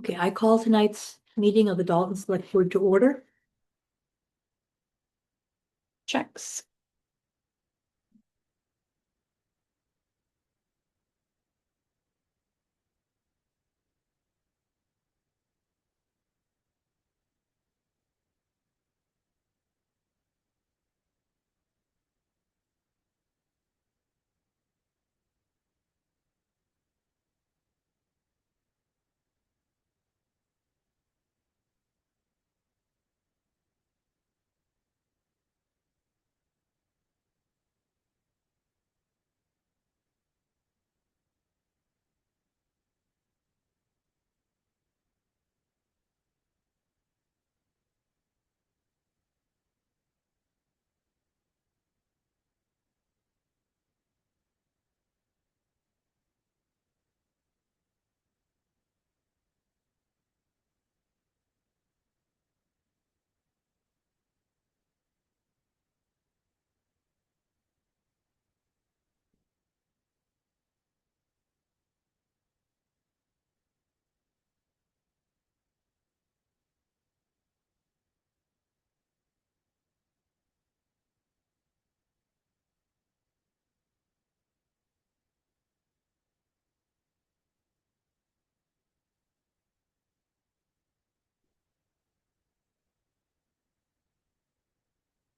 Okay, I call tonight's meeting of the Dalton Select Board to order. Checks.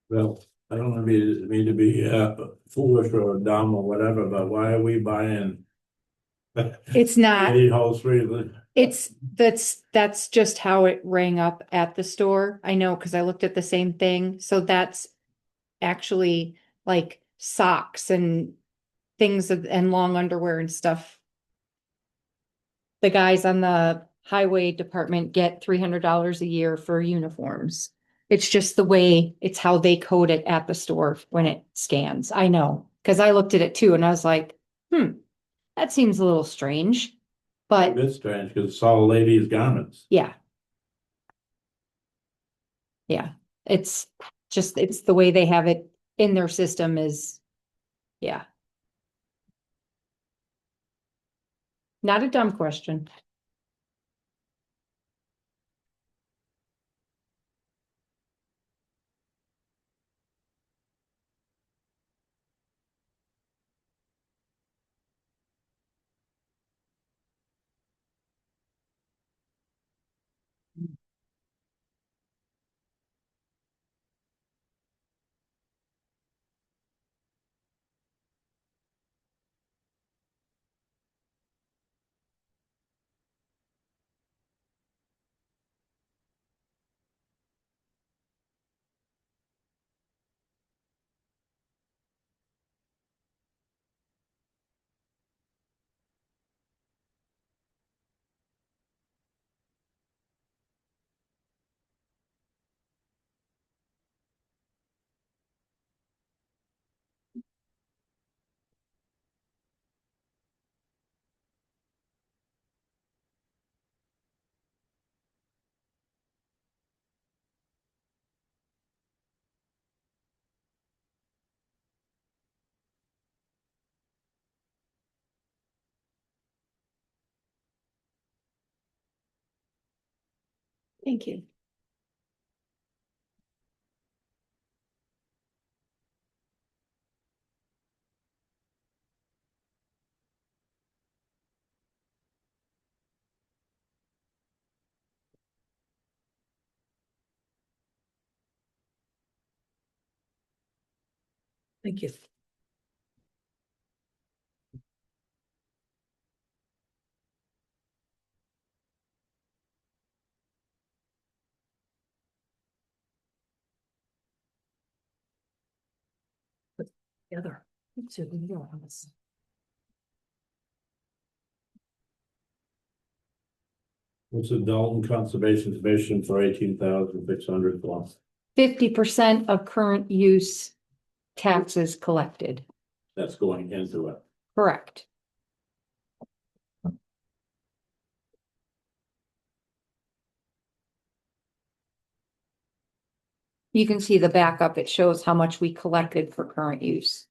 Well, I don't want me to be foolish or dumb or whatever, but why are we buying It's not, eight house really? that's just how it rang up at the store. I know, because I looked at the same thing. So that's actually like socks and and long underwear and stuff. The guys on the highway department get $300 a year for uniforms. It's just it's how they code it at the store when it scans. I know, because I looked at it too and I was like, that seems a little strange. But It's strange because it's all ladies' garments. yeah. Yeah, it's it's the way they have it in their system is, yeah. Not a dumb question. Thank you. Thank you. Put together. Let's see what we can do on this. What's the Dalton Conservation Commission for 18,600 plus? 50% of current use taxes collected. That's going into it. Correct. You can see the backup. It shows how much we collected for current use.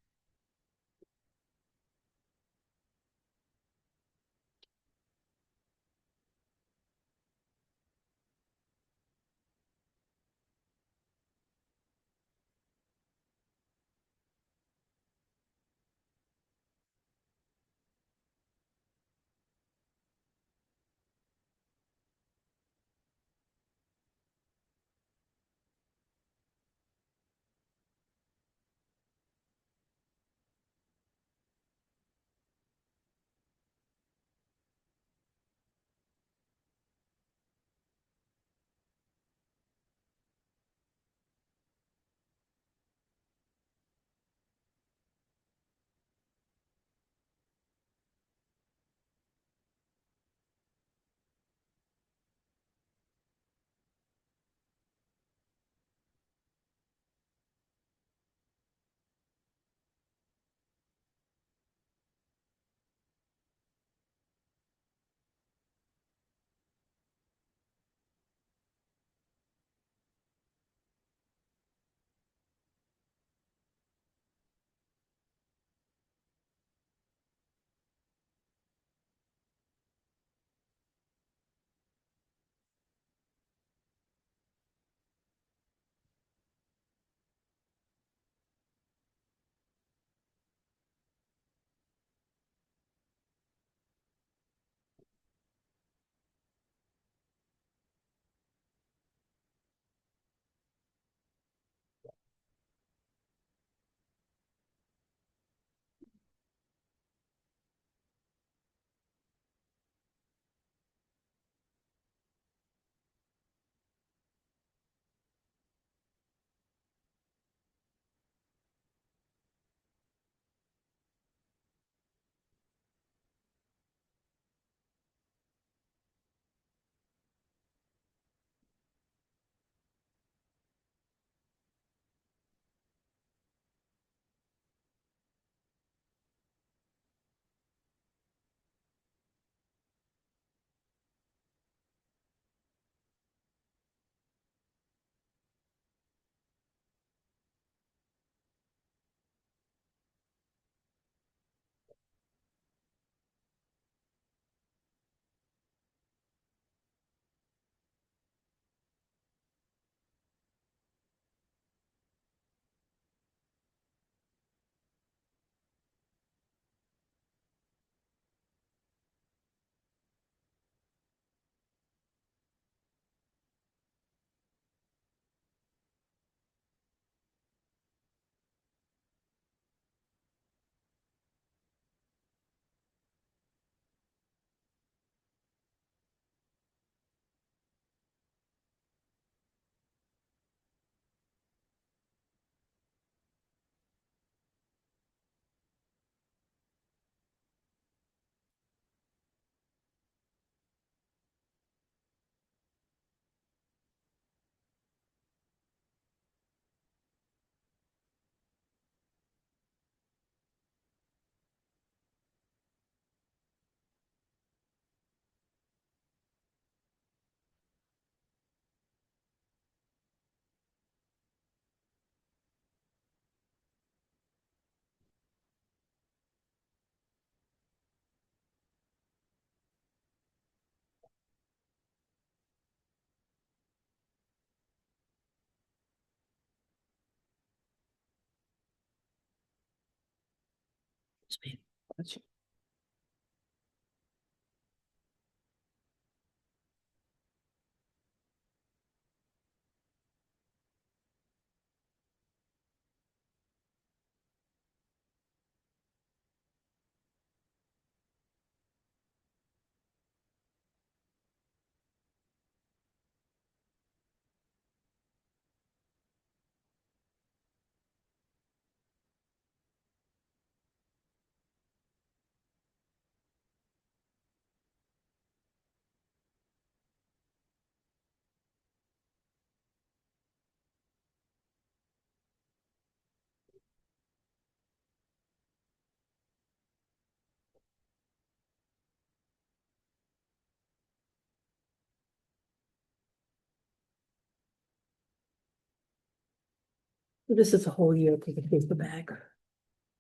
This is a whole year for the paper bag.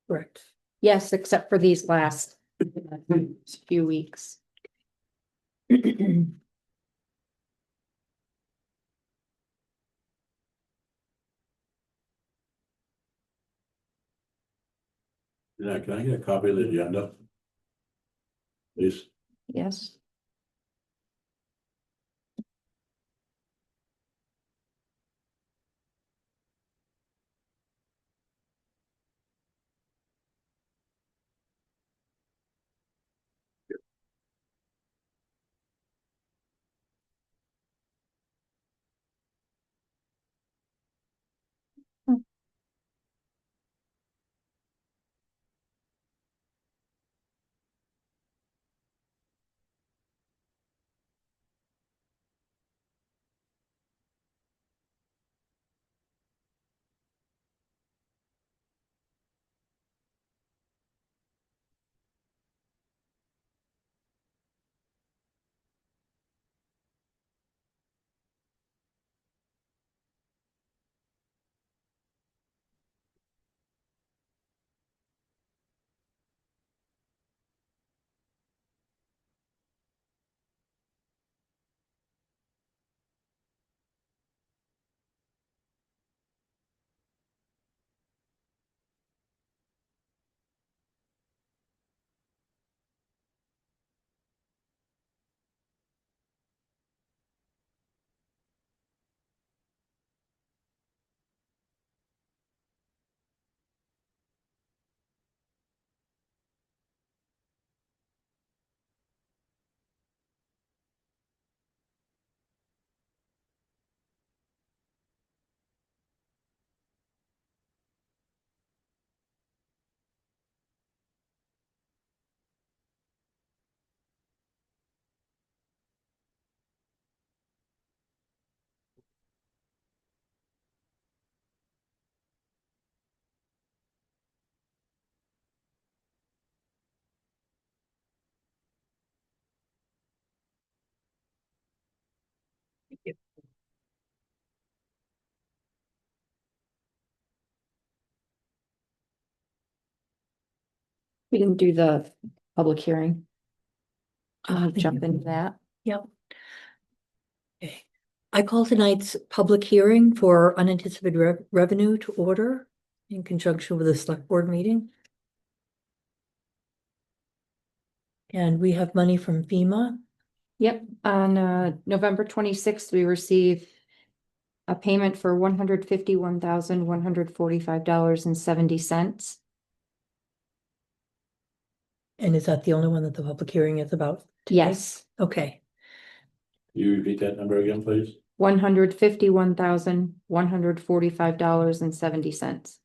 Correct. Yes, except for these last few weeks. Yeah, can I get a copy of the agenda? Please. Yes. We didn't do the public hearing. I'll thank jump you. into that. Yep. Okay. I call tonight's public hearing for unanticipated revenue to order in conjunction with the select board meeting. And we have money from FEMA. Yep, on November 26th, we received a payment for $151,145.70. And is that the only one that the public hearing is about? today? Yes, Okay, Can you repeat that number again, please? $151,145.70.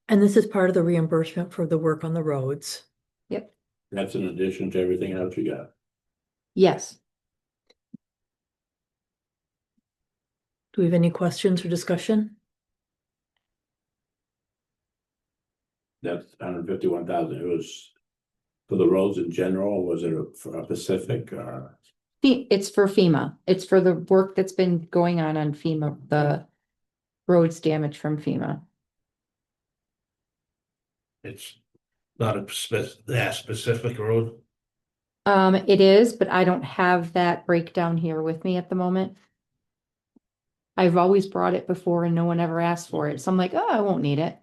and this is part of the reimbursement for the work on the roads. Yep, That's in addition to everything else you got. yes. Do we have any questions or discussion? That's 151,000. It was for the roads in general, or was it for a Pacific or? It's for FEMA. It's for the work that's been going on FEMA, the roads damage from FEMA. It's not that specific road. It is, but I don't have that breakdown here with me at the moment. I've always brought it before and no one ever asked for it. So I'm like, oh, I won't need it.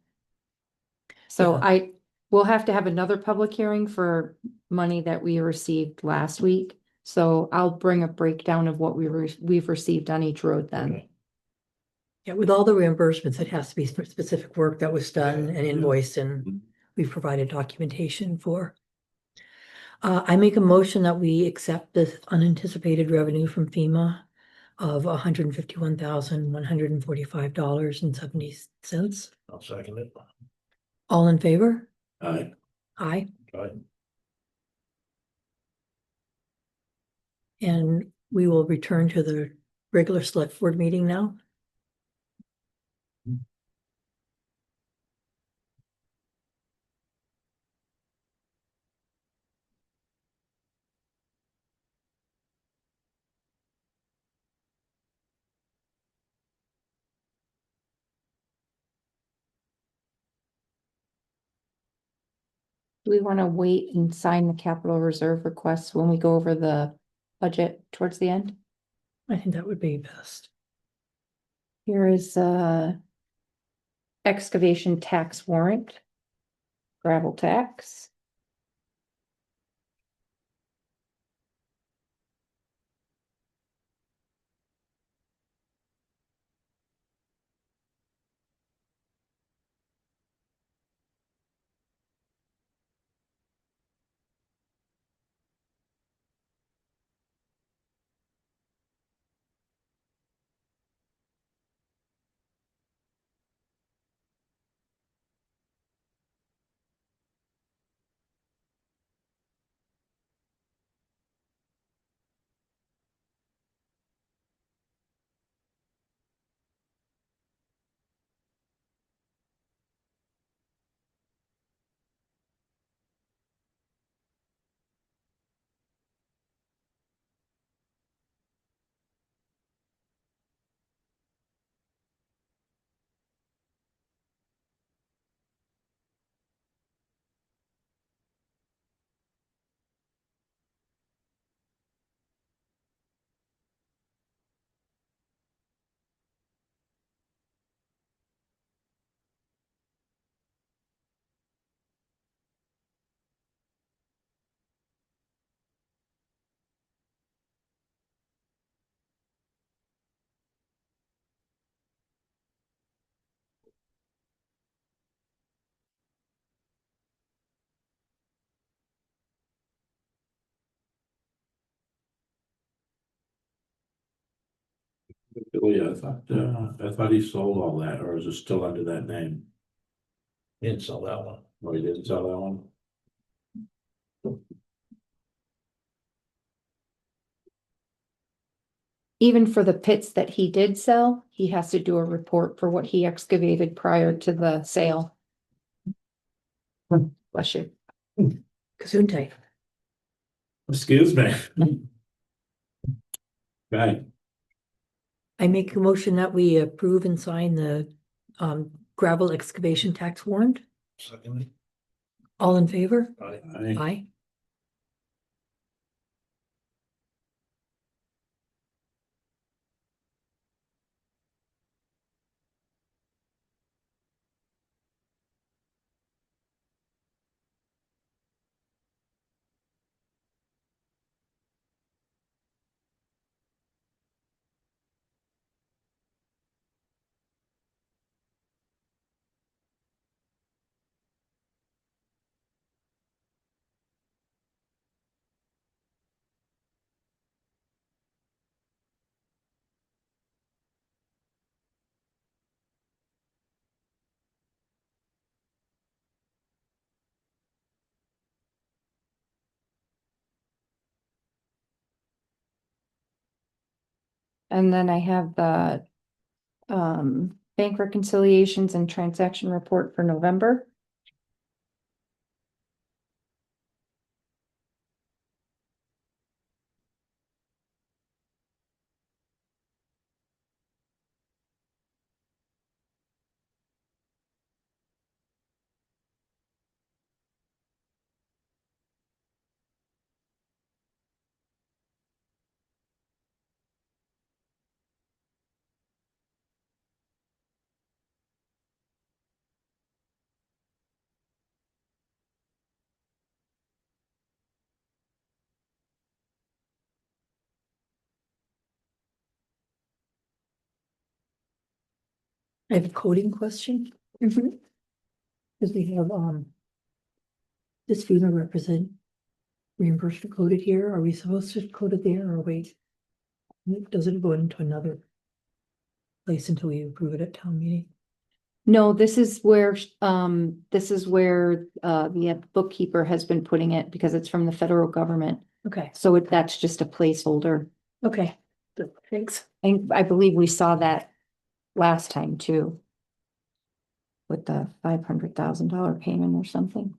So Yeah. I will have to have another public hearing for money that we received last week. So I'll bring a breakdown of what we've received on each road then. Okay. Yeah, with all the reimbursements, it has to be for specific work that was done and invoiced, and we've provided documentation for. I make a motion that we accept this unanticipated revenue from FEMA of $151,145.70. I'll second it. All in favor? Aye. Aye. Right. And we will return to the regular select board meeting now. Do we want to wait and sign the capital reserve requests when we go over the budget towards the end? I think that would be best. Here is excavation tax warrant. Gravel tax. Billy, I thought he sold all that, or is it still under that name? Didn't sell that one. Or he didn't sell that one? Even for the pits that he did sell, he has to do a report for what he excavated prior to the sale. Bless you. Gesundheit. Excuse me. Right, I make a motion that we approve and sign the gravel excavation tax warrant. Second it. All in favor? Right. Aye. And then I have the bank reconciliations and transaction report for November. I have a coding question. Because we have, this FEMA represent reimbursement coded here. Are we supposed to code it there or wait? Does it go into another place until we approve it at town meeting? No, this is where, the bookkeeper has been putting it because it's from the federal government. Okay, So that's just a placeholder. okay, good, thanks. And I believe we saw that last time too. With the $500,000 payment or something.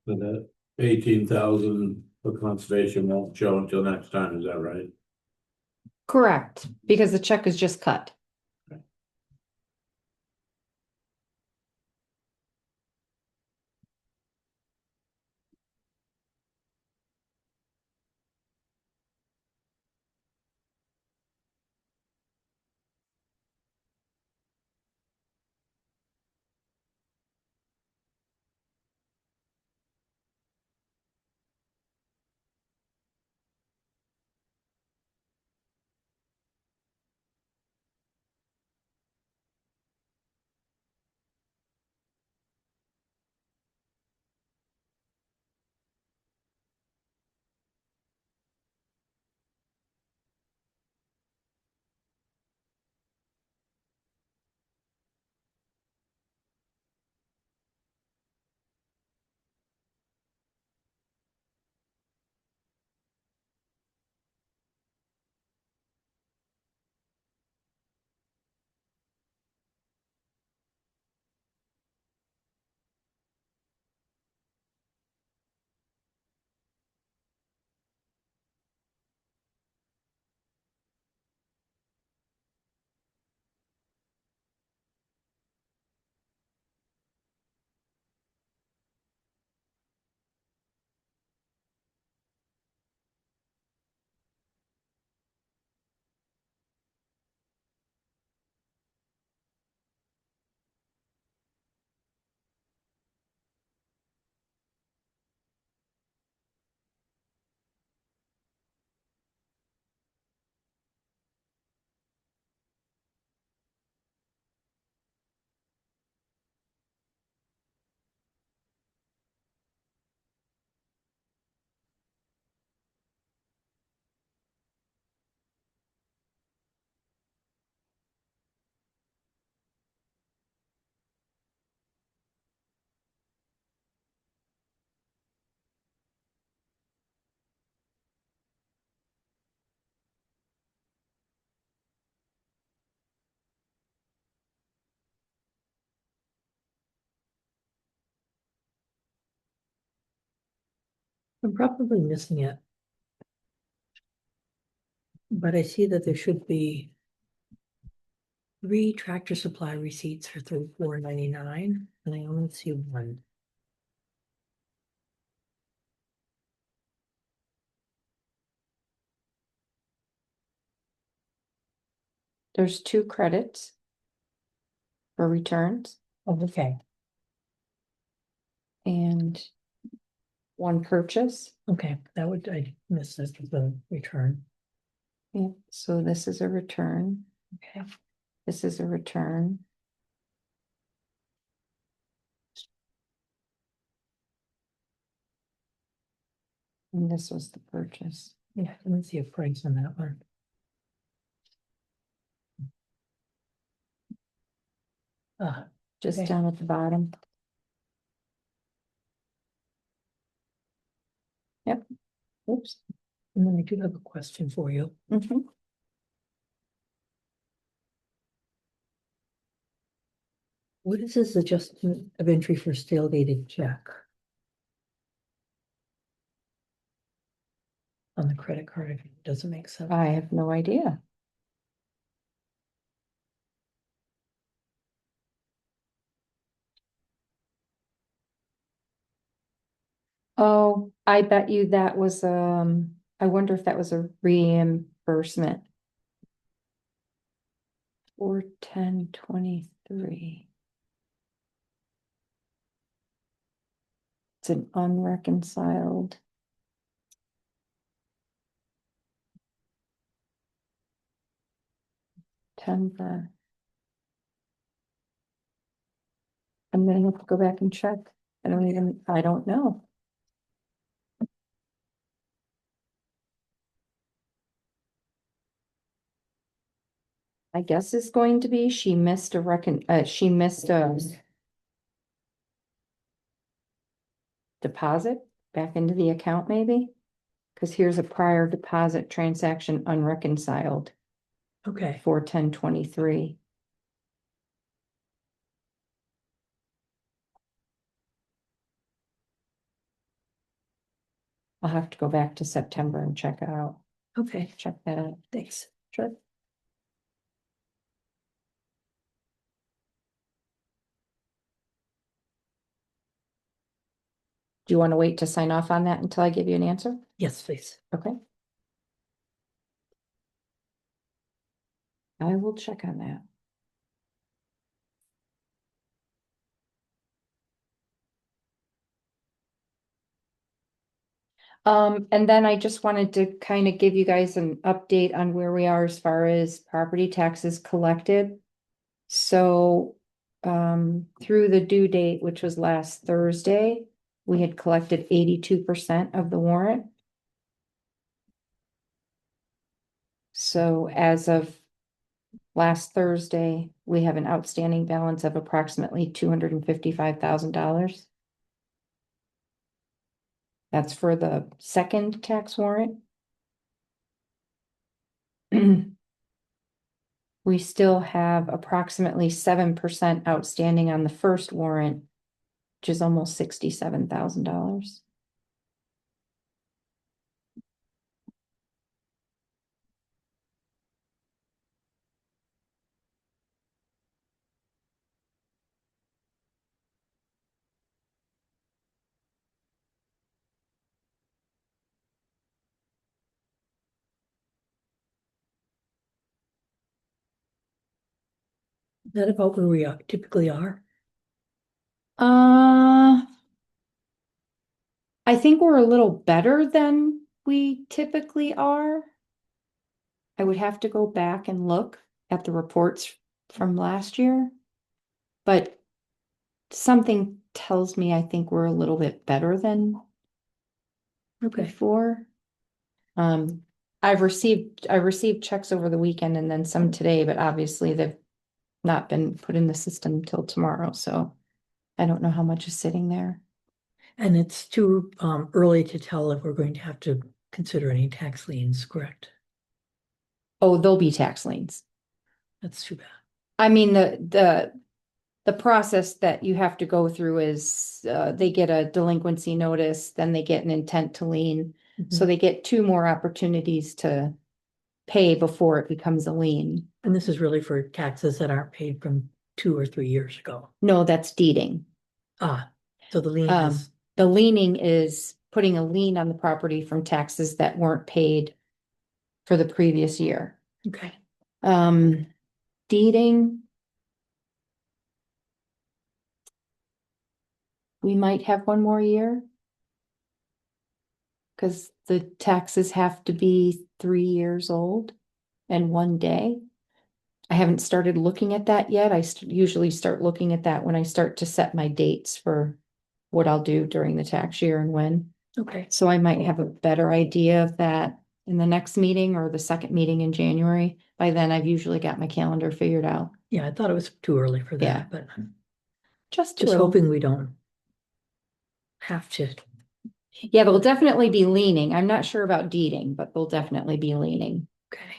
So that 18,000 for conservation won't show until next time, is that right? Correct, because the check is just cut. I'm probably missing it. But I see that there should be 3 Tractor Supply receipts for $34.99, and I only see 1. There's 2 credits for returns Oh, okay, and 1 purchase. okay, that would, I missed this with the return. Yeah, so this is a return, Okay, this is a return. And this was the purchase. yeah, let me see a price on that one. Ah, Just Okay. down at the bottom. Yep. Oops. and then I do have a question for you. Mhm. What is this adjustment of entry for stale dated check? On the credit card, it doesn't make sense. I have no idea. Oh, I bet you that was, I wonder if that was a reimbursement. 4/10/23. It's an unreconciled. September. I'm gonna have to go back and check. I don't know. I guess it's going to be, she missed a deposit back into the account maybe? Cause here's a prior deposit transaction unreconciled, Okay, 4/10/23. I'll have to go back to September and check Okay, that out. thanks. Sure. Do you want to wait to sign off on that until I give you an answer? Yes, please. Okay. I will check on that. And then I just wanted to kind of give you guys an update on where we are as far as property taxes collected. So, through the due date, which was last Thursday, we had collected 82% of the warrant. So as of last Thursday, we have an outstanding balance of approximately $255,000. That's for the second tax warrant. We still have approximately 7% outstanding on the first warrant, which is almost $67,000. Is that about where we typically are? I think we're a little better than we typically are. I would have to go back and look at the reports from last year. But something tells me I think we're a little bit better than Okay, before. I received checks over the weekend and then some today, but obviously they've not been put in the system till tomorrow, so I don't know how much is sitting there. and it's too early to tell if we're going to have to consider any tax liens, correct? Oh, there'll be tax liens. That's too bad. I mean, the process that you have to go through is, they get a delinquency notice, then they get an intent to lien. So Mhm. they get 2 more opportunities to pay before it becomes a lien. And this is really for taxes that aren't paid from 2 or 3 years ago. No, that's deeding. So the lien is, The liening is putting a lien on the property from taxes that weren't paid for the previous year. okay, Deeding. We might have 1 more year. Cause the taxes have to be 3 years old and 1 day. I haven't started looking at that yet. I usually start looking at that when I start to set my dates for what I'll do during the tax year and when. okay. So I might have a better idea of that in the next meeting or the second meeting in January. By then, I've usually got my calendar figured out. Yeah, I thought it was too early for Yeah. that, but Just just hoping we don't have to. Yeah, they'll definitely be leaning. I'm not sure about deeding, but they'll definitely be leaning. Okay.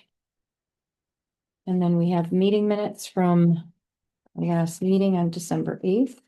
And then we have meeting minutes from the last meeting on December 8th.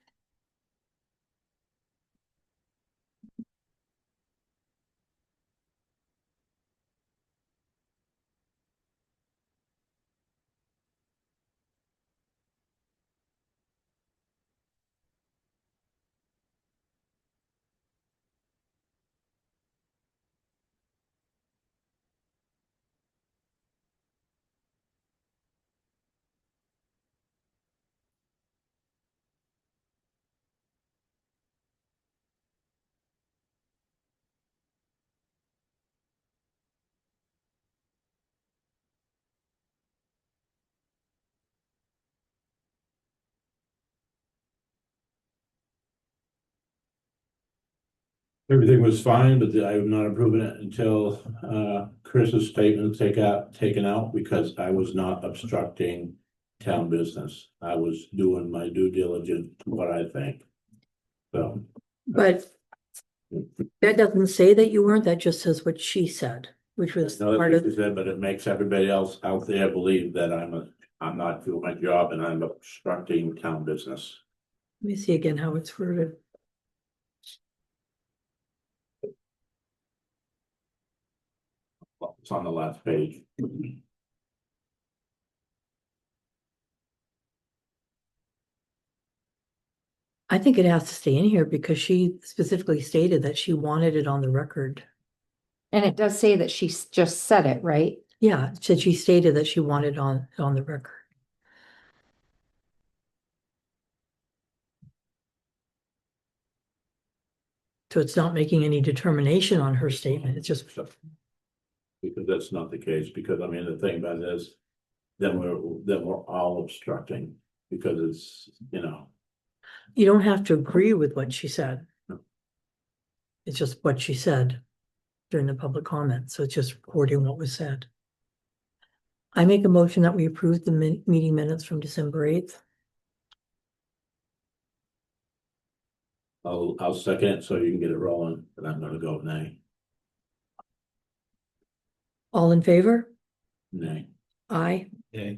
Everything was fine, but I'm not approving it until Chris's statement taken out because I was not obstructing town business. I was doing my due diligence, what I think. So. But that doesn't say that you weren't, that just says what she said, which was No, part that's of, what you said, but it makes everybody else out there believe that I'm not doing my job and I'm obstructing town business. let me see again how it's worded. It's on the last page. I think it has to stay in here because she specifically stated that she wanted it on the record. And it does say that just said it, right? Yeah, it said she stated that she wanted on the record. So it's not making any determination on her statement, it's just, Because that's not the case, because I mean, the thing about it is, then we're all obstructing, because it's, you know. you don't have to agree with what she said. No. It's just what she said during the public comment, so it's just recording what was said. I make a motion that we approve the meeting minutes from December 8th. I'll second it so you can get it rolling, but I'm gonna go nay. All in favor? Nay. Aye. Yeah.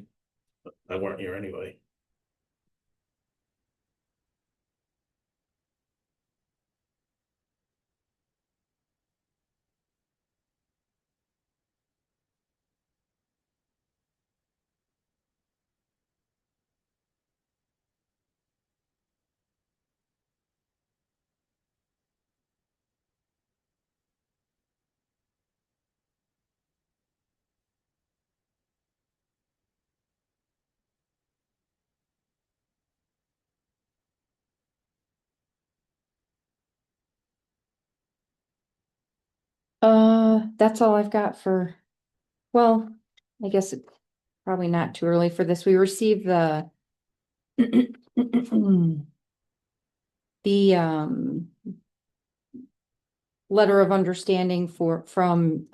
I weren't here anyway. That's all I've got for, well, I guess it's probably not too early for this. We received the the letter of understanding from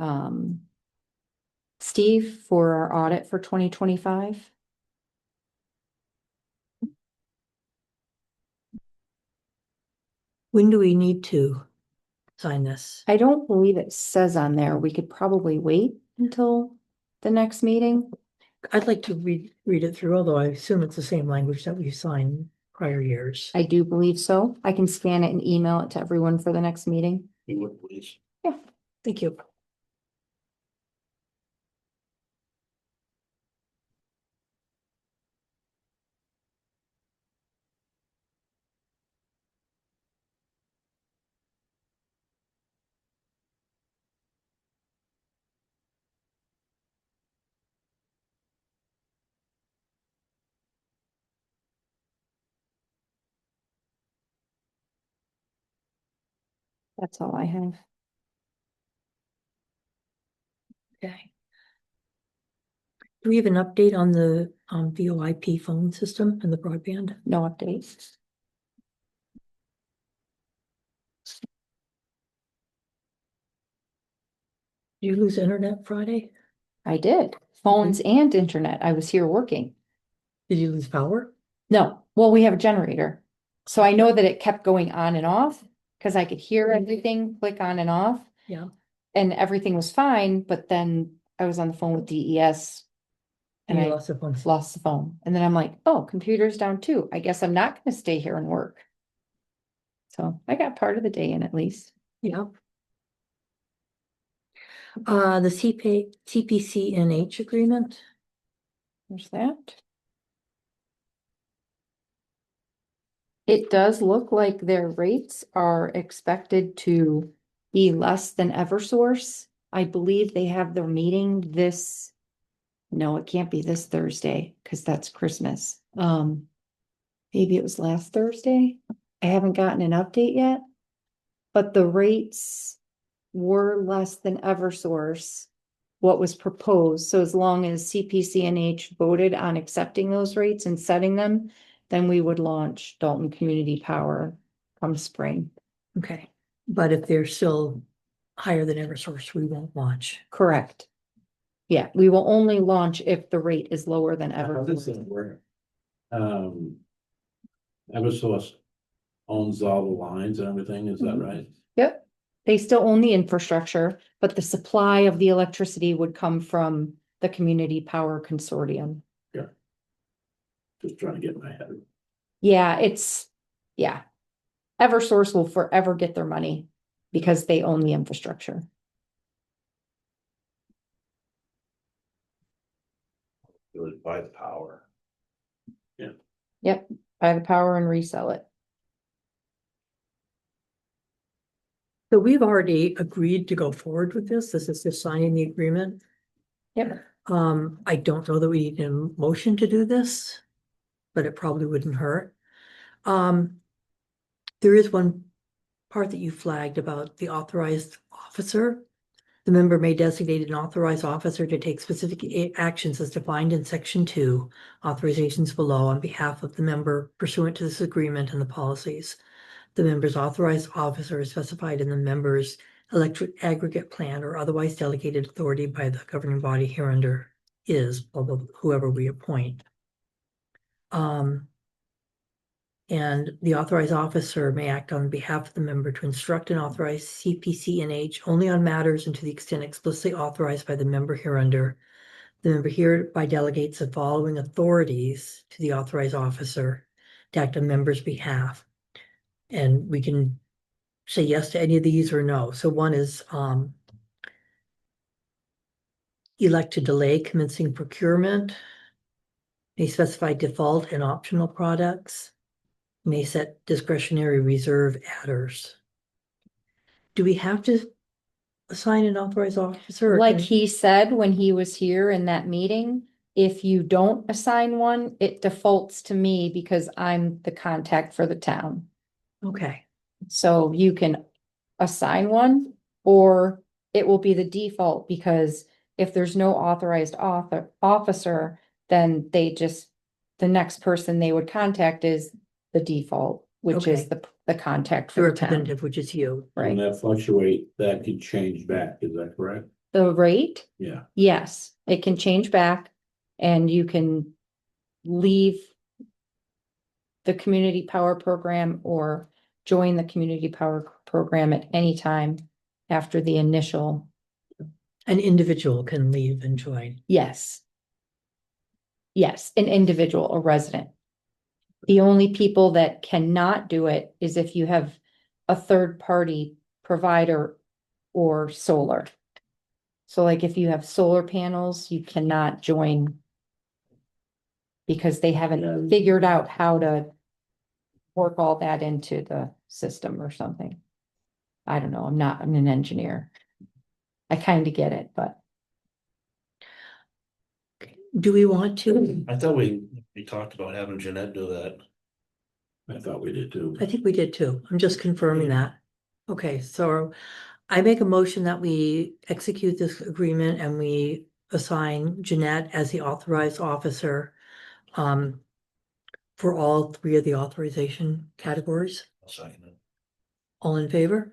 Steve for our audit for 2025. When do we need to sign this? I don't believe it says on there. We could probably wait until the next meeting. I'd like to read it through, although I assume it's the same language that we've signed prior years. I do believe so. I can scan it and email it to everyone for the next meeting. You would please. Thank you. That's all I have. Okay. Do we have an update on the VoIP phone system and the broadband? No updates. Did you lose internet Friday? I did. Phones and internet. I was here working. Did you lose power? No, well, we have a generator. So I know that it kept going on and off because I could hear everything click on and off. Yeah. And everything was fine, but then I was on the phone with DES. And You I lost the phone. lost the phone. And then I'm like, oh, computer's down too. I guess I'm not gonna stay here and work. So I got part of the day in at least. Yeah. The CPCNH agreement. There's that. It does look like their rates are expected to be less than Eversource. I believe they have their meeting this. No, it can't be this Thursday because that's Christmas. Maybe it was last Thursday. I haven't gotten an update yet. But the rates were less than Eversource, what was proposed. So as long as CPCNH voted on accepting those rates and setting them, then we would launch Dalton Community Power come spring. Okay, but if they're still higher than Eversource, we won't launch. Correct. Yeah, we will only launch if the rate is lower than How does Eversource. it work? Eversource owns all the lines and everything, is that Mhm. right? Yep, they still own the infrastructure, but the supply of the electricity would come from the Community Power Consortium. Just trying to get my head. Yeah, yeah. Eversource will forever get their money because they own the infrastructure. It was by the power. Yep, buy the power and resell it. So we've already agreed to go forward with this. This is just signing the agreement. Yep. I don't know that we need a motion to do this, but it probably wouldn't hurt. There is one part that you flagged about the authorized officer. The member may designate an authorized officer to take specific actions as defined in section 2, authorizations below on behalf of the member pursuant to this agreement and the policies. The member's authorized officer is specified in the member's electric aggregate plan or otherwise delegated authority by the governing body hereunder is, although whoever we appoint. And the authorized officer may act on behalf of the member to instruct and authorize CPC&H only on matters and to the extent explicitly authorized by the member hereunder. The member hereby delegates the following authorities to the authorized officer to act on member's behalf. And we can say yes to any of these or no. So one is elect to delay commencing procurement, may specify default and optional products, may set discretionary reserve adders. Do we have to assign an authorized officer? or Like can- he said when he was here in that meeting, if you don't assign one, it defaults to me because I'm the contact for the town. Okay, So you can assign one, or it will be the default, because if there's no authorized officer, then the next person they would contact is the default, which is Okay. the contact the for the town. representative, which is you. When Right. that fluctuate, that could change back, is that correct? The rate, Yeah, yes, it can change back, and you can leave the community power program or join the community power program at any time after the initial, An individual can leave and join. yes. Yes, an individual, a resident. The only people that cannot do it is if you have a third party provider or solar. So like if you have solar panels, you cannot join because they haven't figured out how to work all that into the system or something. I don't know, I'm an engineer. I kind of get it, but Do we want to? I thought we talked about having Jeanette do that. I thought we did too. I think we did too. I'm just confirming that. Okay, so I make a motion that we execute this agreement and we assign Jeanette as the authorized officer for all 3 of the authorization categories. I'll second it. All in favor?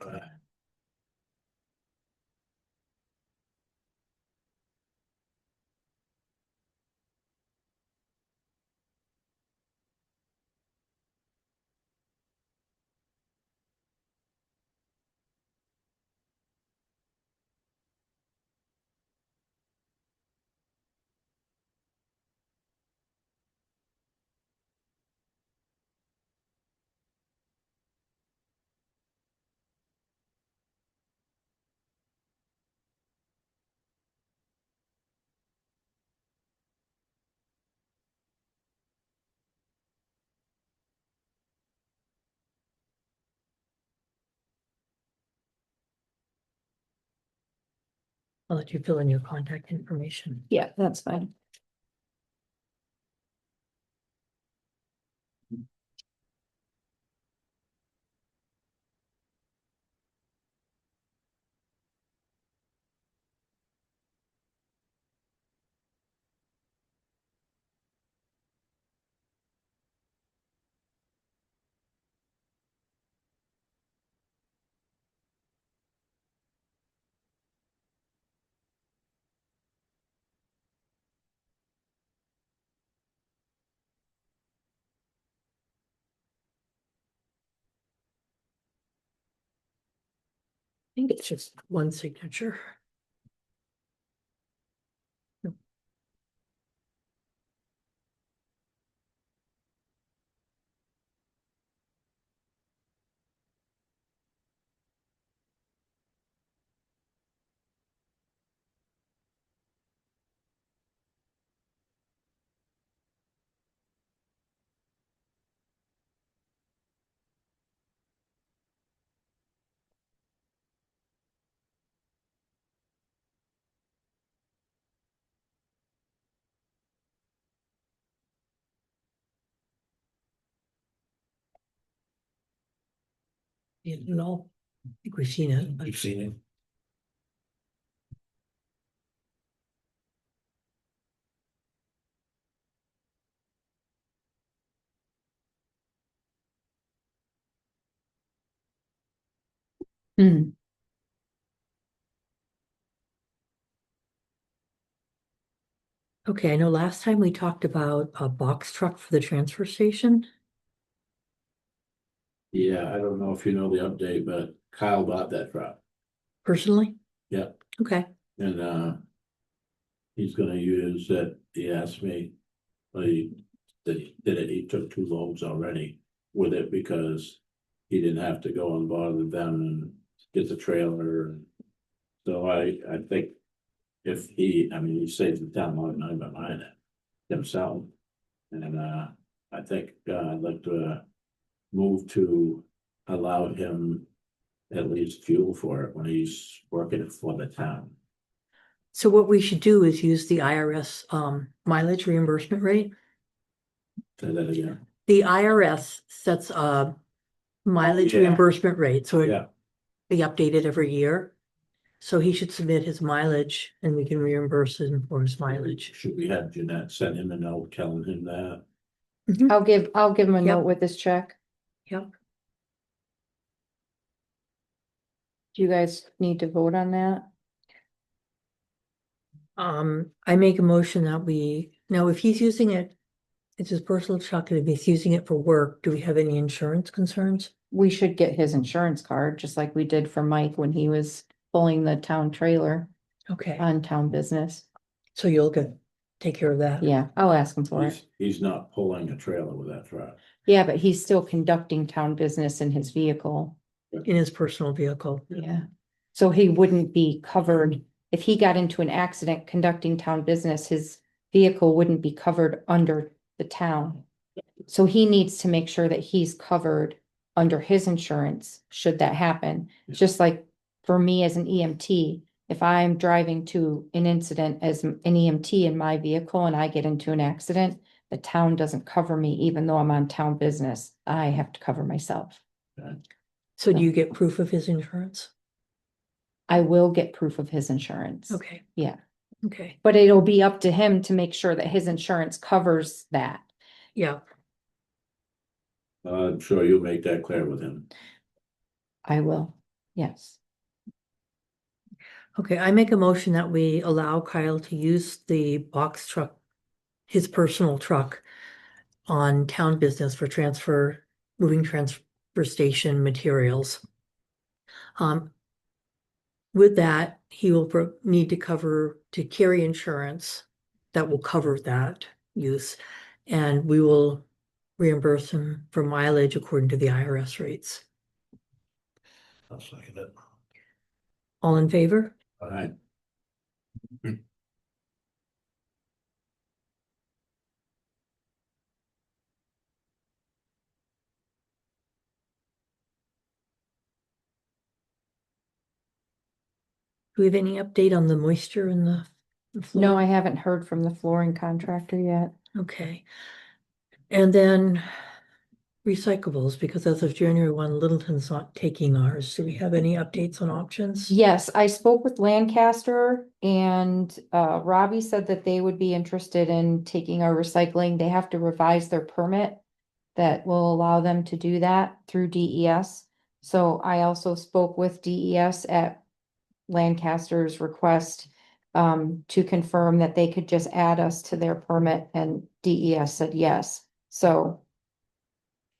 I'll let you fill in your contact information. yeah, that's fine. I think it's just one signature. No, I think we've seen it. but- You've seen it. Hmm. Okay, I know last time we talked about a box truck for the transfer station. Yeah, I don't know if you know the update, but Kyle bought that truck. Personally? Yeah. Okay, And he's gonna use it, he asked me, but he did it, he took 2 loads already with it because he didn't have to go and bother them and get the trailer. So I think if he, I mean, he saves the town a lot of money by buying it himself. And I think I'd like to move to allow him at least fuel for it when he's working for the town. so what we should do is use the IRS mileage reimbursement rate. Say that again. The IRS sets a mileage yeah. reimbursement rate, so it Yeah, be updated every year. So he should submit his mileage and we can reimburse him for his mileage. should we have Jeanette send him a note telling him that? I'll give him a Yep. note with this check. Yep. Do you guys need to vote on that? I make a motion that now if he's using it, it's his personal truck, and if he's using it for work, do we have any insurance concerns? We should get his insurance card, just like we did for Mike when he was pulling the town trailer Okay, on town business. so you'll take care of that. Yeah, I'll ask him for it. He's not pulling a trailer with that truck. Yeah, but he's still conducting town business in his vehicle. In his personal vehicle. Yeah. So he wouldn't be covered, if he got into an accident conducting town business, his vehicle wouldn't be covered under the town. So he needs to make sure that he's covered under his insurance, should that happen. Just like for me as an EMT, if I'm driving to an incident as an EMT in my vehicle and I get into an accident, the town doesn't cover me, even though I'm on town business. I have to cover myself. So do you get proof of his insurance? I will get proof of his insurance. Okay, Yeah, okay, but it'll be up to him to make sure that his insurance covers that. yeah, I'm sure you'll make that clear with him. I will, yes. okay, I make a motion that we allow Kyle to use the box truck, his personal truck, on town business for moving transfer station materials. With that, he will need to carry insurance that will cover that use. And we will reimburse him for mileage according to the IRS rates. I'll second it. All in favor? All right, Do we have any update on the moisture in the floor? No, I haven't heard from the flooring contractor yet. Okay. And then recyclables, because as of January 1, Littleton's not taking ours. Do we have any updates on options? Yes, I spoke with Lancaster and Robbie said that they would be interested in taking our recycling. They have to revise their permit that will allow them to do that through DES. So I also spoke with DES at Lancaster's request to confirm that they could just add us to their permit, and DES said yes. So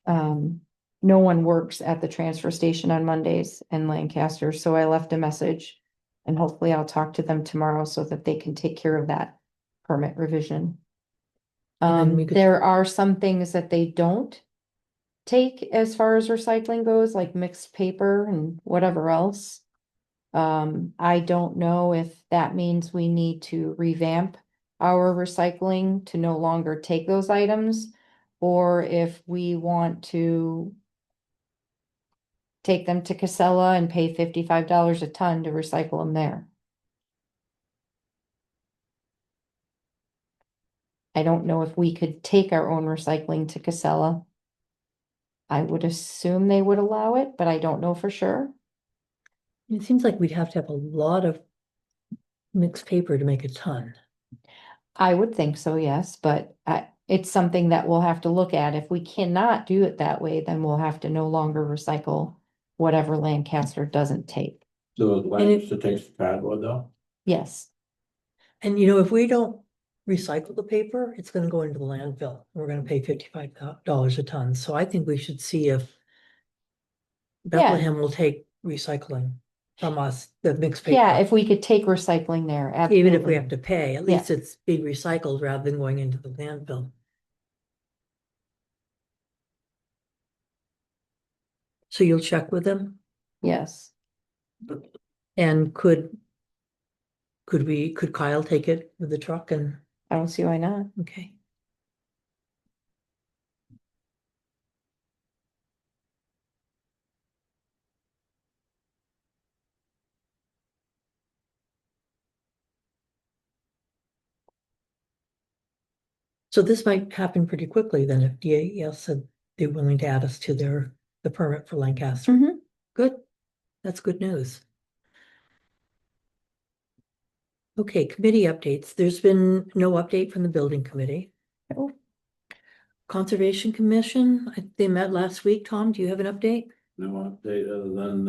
no one works at the transfer station on Mondays in Lancaster, so I left a message. And hopefully I'll talk to them tomorrow so that they can take care of that permit revision. And then we could- There are some things that they don't take as far as recycling goes, like mixed paper and whatever else. I don't know if that means we need to revamp our recycling to no longer take those items, or if we want to take them to Casella and pay $55 a ton to recycle them there. I don't know if we could take our own recycling to Casella. I would assume they would allow it, but I don't know for sure. It seems like we'd have to have a lot of mixed paper to make a ton. I would think so, yes, but it's something that we'll have to look at. If we cannot do it that way, then we'll have to no longer recycle whatever Lancaster doesn't take. So Lancaster takes the cardboard though? Yes, And you know, if we don't recycle the paper, it's gonna go into the landfill. We're gonna pay $55 a ton. So I think we should see if Bethlehem will take recycling from us, the mixed paper. yeah, if we could take recycling there, Even if we absolutely. have to pay, at Yeah. least it's being recycled rather than going into the landfill. So you'll check with them Yes, and could Kyle take it with the truck and, I don't see why not. okay. So this might happen pretty quickly then if DAES said they're willing to add us to the permit for Lancaster. Mhm. Good, that's good news. Okay, committee updates. There's been no update from the building committee. No. Conservation Commission, they met last week. Tom, do you have an update? No update other than,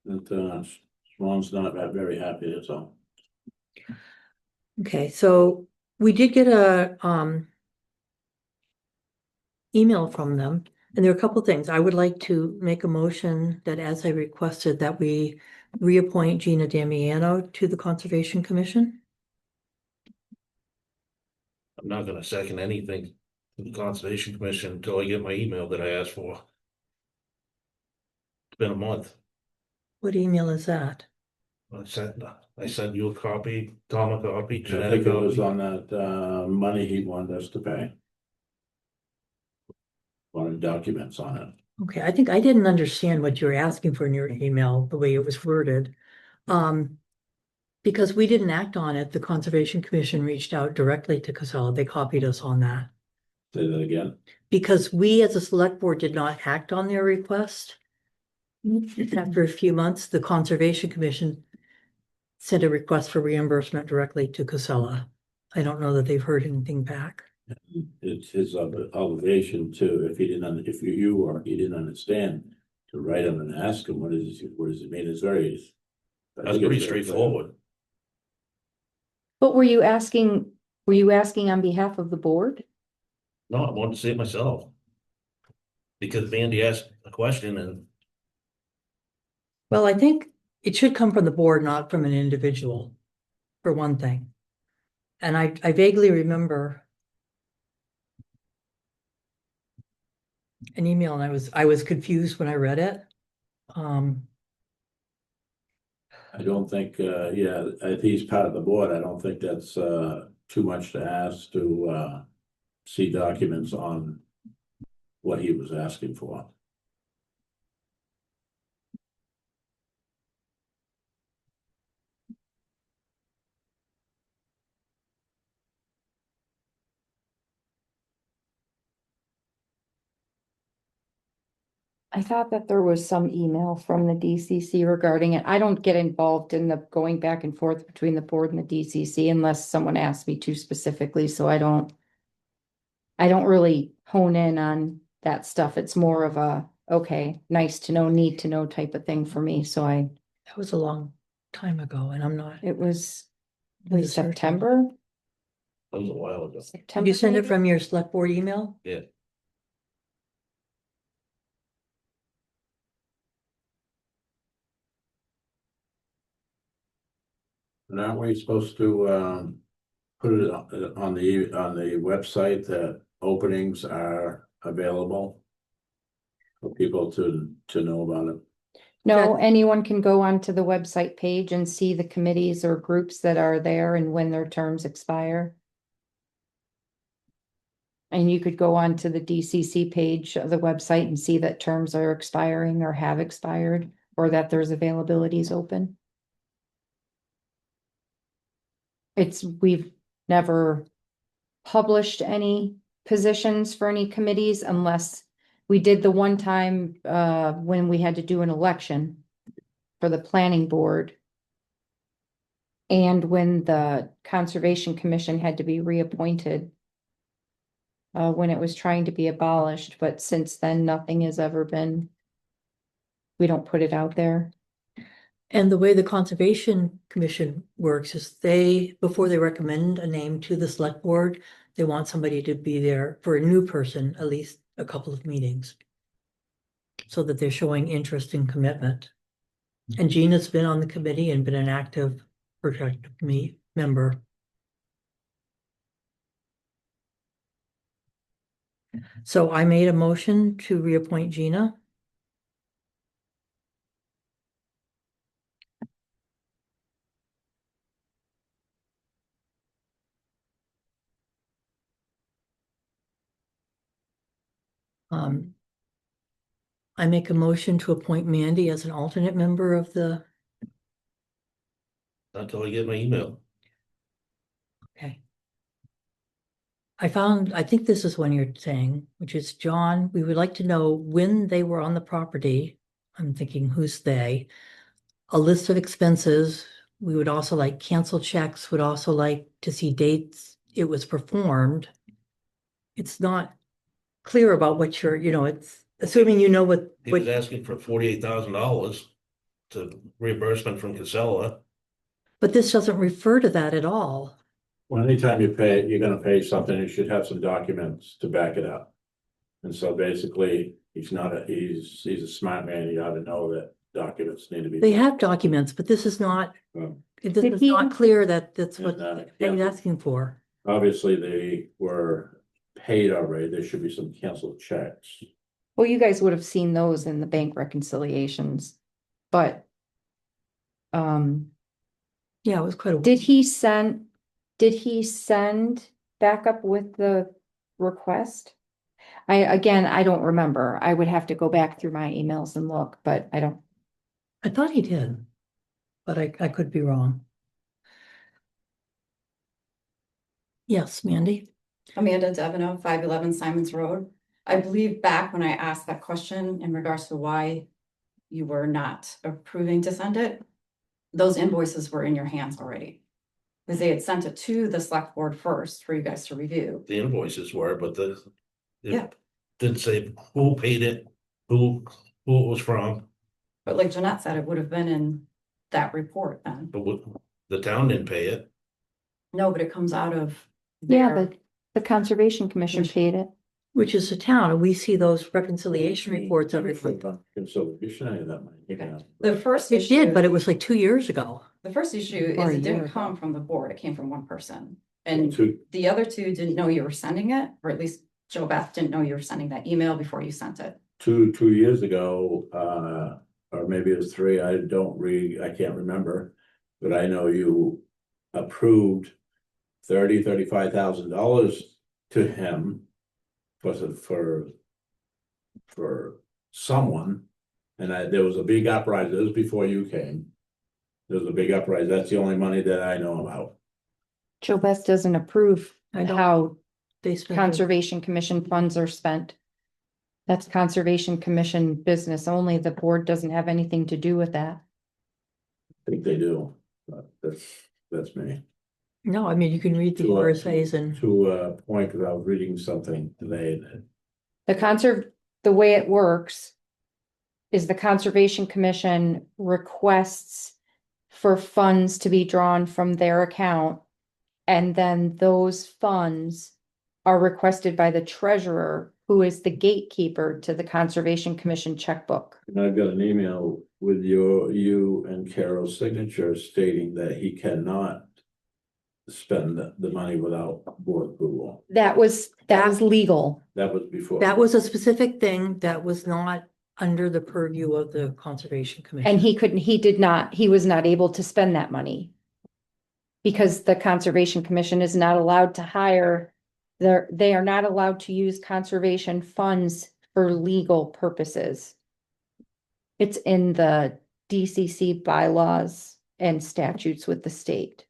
that, Swan's not very happy, that's all. Okay, so we did get a email from them, and there are a couple things. I would like to make a motion that as I requested that we reappoint Gina Damiano to the Conservation Commission. I'm not gonna second anything to the Conservation Commission until I get my email that I asked for. It's been a month. What email is that? I sent you a copy, Tom a copy, I Jeanette think a it was copy. on that, money he wanted us to pay. Wanted documents on it. Okay, I think I didn't understand what you were asking for in your email, the way it was worded. Because we didn't act on it, the Conservation Commission reached out directly to Casella. They copied us on that. Say that again. Because we as a select board did not act on their request. After a few months, the Conservation Commission sent a request for reimbursement directly to Casella. I don't know that they've heard anything back. It's his obligation to, if he didn't, if you or he didn't understand, to write him and ask him, what does it mean? It's very. That's pretty straightforward. But were you asking on behalf of the board? No, I wanted to see it myself. Because Mandy asked a question and Well, I think it should come from the board, not from an individual, for one thing. And I vaguely remember an email and I was confused when I read it. I don't think, yeah, if he's part of the board, I don't think that's, too much to ask to, see documents on what he was asking for. I thought that there was some email from the DCC regarding it. I don't get involved in the going back and forth between the board and the DCC unless someone asks me to specifically, so I don't really hone in on that stuff. It's more of a, okay, nice to know, need to know type of thing for me, so That was a long time ago and I'm not. it was This is certain. September. that was a while ago. Did September. you send it maybe? from your select board email? Yeah. And aren't we supposed to, put it on the website that openings are available? For people to know about it? No, anyone can go onto the website page and see the committees or groups that are there and when their terms expire. And you could go on to the DCC page of the website and see that terms are expiring or have expired, or that there's availabilities open. We've never published any positions for any committees unless We did the one time, when we had to do an election for the planning board. And when the Conservation Commission had to be reappointed. When it was trying to be abolished, but since then, nothing has ever been. We don't put it out there. And the way the Conservation Commission works is before they recommend a name to the select board, they want somebody to be there for a new person, at least a couple of meetings. So that they're showing interest and commitment. And Gina's been on the committee and been an active, productive member. So I made a motion to reappoint Gina. I make a motion to appoint Mandy as an alternate member of the, Not until I get my email. okay. I think this is one you're saying, which is, John, we would like to know when they were on the property. I'm thinking, who's they? A list of expenses. We would also like cancel checks, would also like to see dates it was performed. It's not clear about what it's assuming you know what. He was asking for $48,000 to reimbursement from Casella. But this doesn't refer to that at all. Well, anytime you pay, you're gonna pay something, you should have some documents to back it up. And so basically, he's a smart man, he ought to know that documents need to be. They have documents, but this is not, Um, it Did is he- not clear that that's what And, he's yeah. asking for. Obviously, they were paid already, there should be some canceled checks. Well, you guys would have seen those in the bank reconciliations, but. Yeah, it was quite a. Did he send back up with the request? I don't remember. I would have to go back through my emails and look, but I don't. I thought he did, but I could be wrong. Yes, Mandy? Amanda Devino, 511 Simons Road. I believe back when I asked that question in regards to why you were not approving to send it, those invoices were in your hands already. Because they had sent it to the select board first for you guys to review. The invoices were, but Yeah. it didn't say who paid it, who it was from, But like Jeanette said, it would have been in that report then. but the town didn't pay it. No, but it comes out of. Yeah, their- the Conservation Commission paid it. Which is the town, and we see those reconciliation reports every month. Consolidation, I had that money. Okay. The first It issue. did, but it was like 2 years ago. The first issue Or a is it year didn't ago. come from the board, it came from one person. And Two, the other two didn't know you were sending it, or at least Joe Beth didn't know you were sending that email before you sent it. 2 years ago, or maybe it was 3, I can't remember. But I know you approved $35,000 to him. For someone, and there was a big uprising, this was before you came. There was a big uprising, that's the only money that I know about. Joe Best doesn't approve I don't- how They spent. Conservation Commission funds are spent. That's Conservation Commission business only. The board doesn't have anything to do with that. I think they do, but that's me. No, I mean, you can read the To a- RSAs and. To a point, because I was reading something today that The way it works is the Conservation Commission requests for funds to be drawn from their account. And then those funds are requested by the treasurer, who is the gatekeeper to the Conservation Commission checkbook. and I've got an email with you and Carol's signature stating that he cannot spend the money without board approval. That was legal. That was before. That was a specific thing that was not under the purview of the Conservation Commission. And he was not able to spend that money. Because the Conservation Commission is not allowed to hire, they are not allowed to use conservation funds for legal purposes. It's in the DCC bylaws and statutes with the state.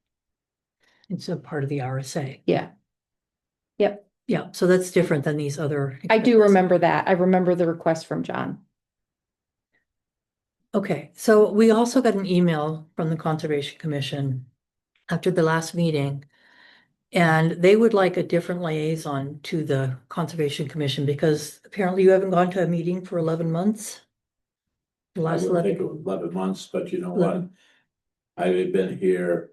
It's a part of the RSA. Yeah. Yep. Yeah, so that's different than these other. I do expenses. remember that. I remember the request from John. Okay, so we also got an email from the Conservation Commission after the last meeting. And they would like a different liaison to the Conservation Commission because apparently you haven't gone to a meeting for 11 months. The I last would think 11, it was 11 months, but you know what? 11. I've been here,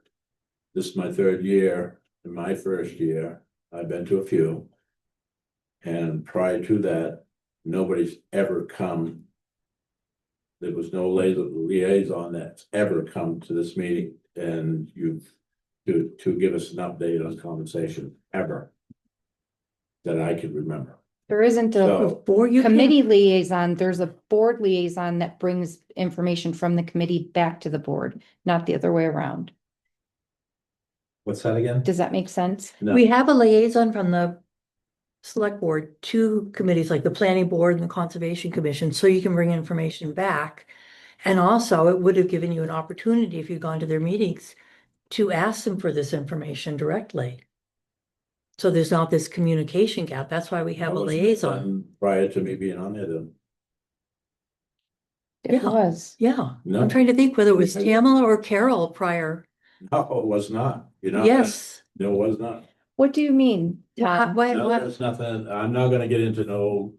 this is my third year. In my first year, I've been to a few. And prior to that, nobody's ever come. There was no liaison that's ever come to this meeting and to give us an update on conversation, ever. That I could remember. There isn't a So- Before you committee came, liaison, there's a board liaison that brings information from the committee back to the board, not the other way around. What's that again? Does that make sense? No. we have a liaison from the select board to committees like the Planning Board and the Conservation Commission, so you can bring information back. And also, it would have given you an opportunity if you'd gone to their meetings to ask them for this information directly. So there's not this communication gap. That's why we have a That wasn't liaison. done Prior to me being on there, then. It Yeah. was. Yeah, No. I'm trying to think whether it was I- Tamala or Carol prior. No, it was not, you know? Yes. No, it was not. What do you mean, Why, Tom? why, No, why- there's nothing, I'm not gonna get into no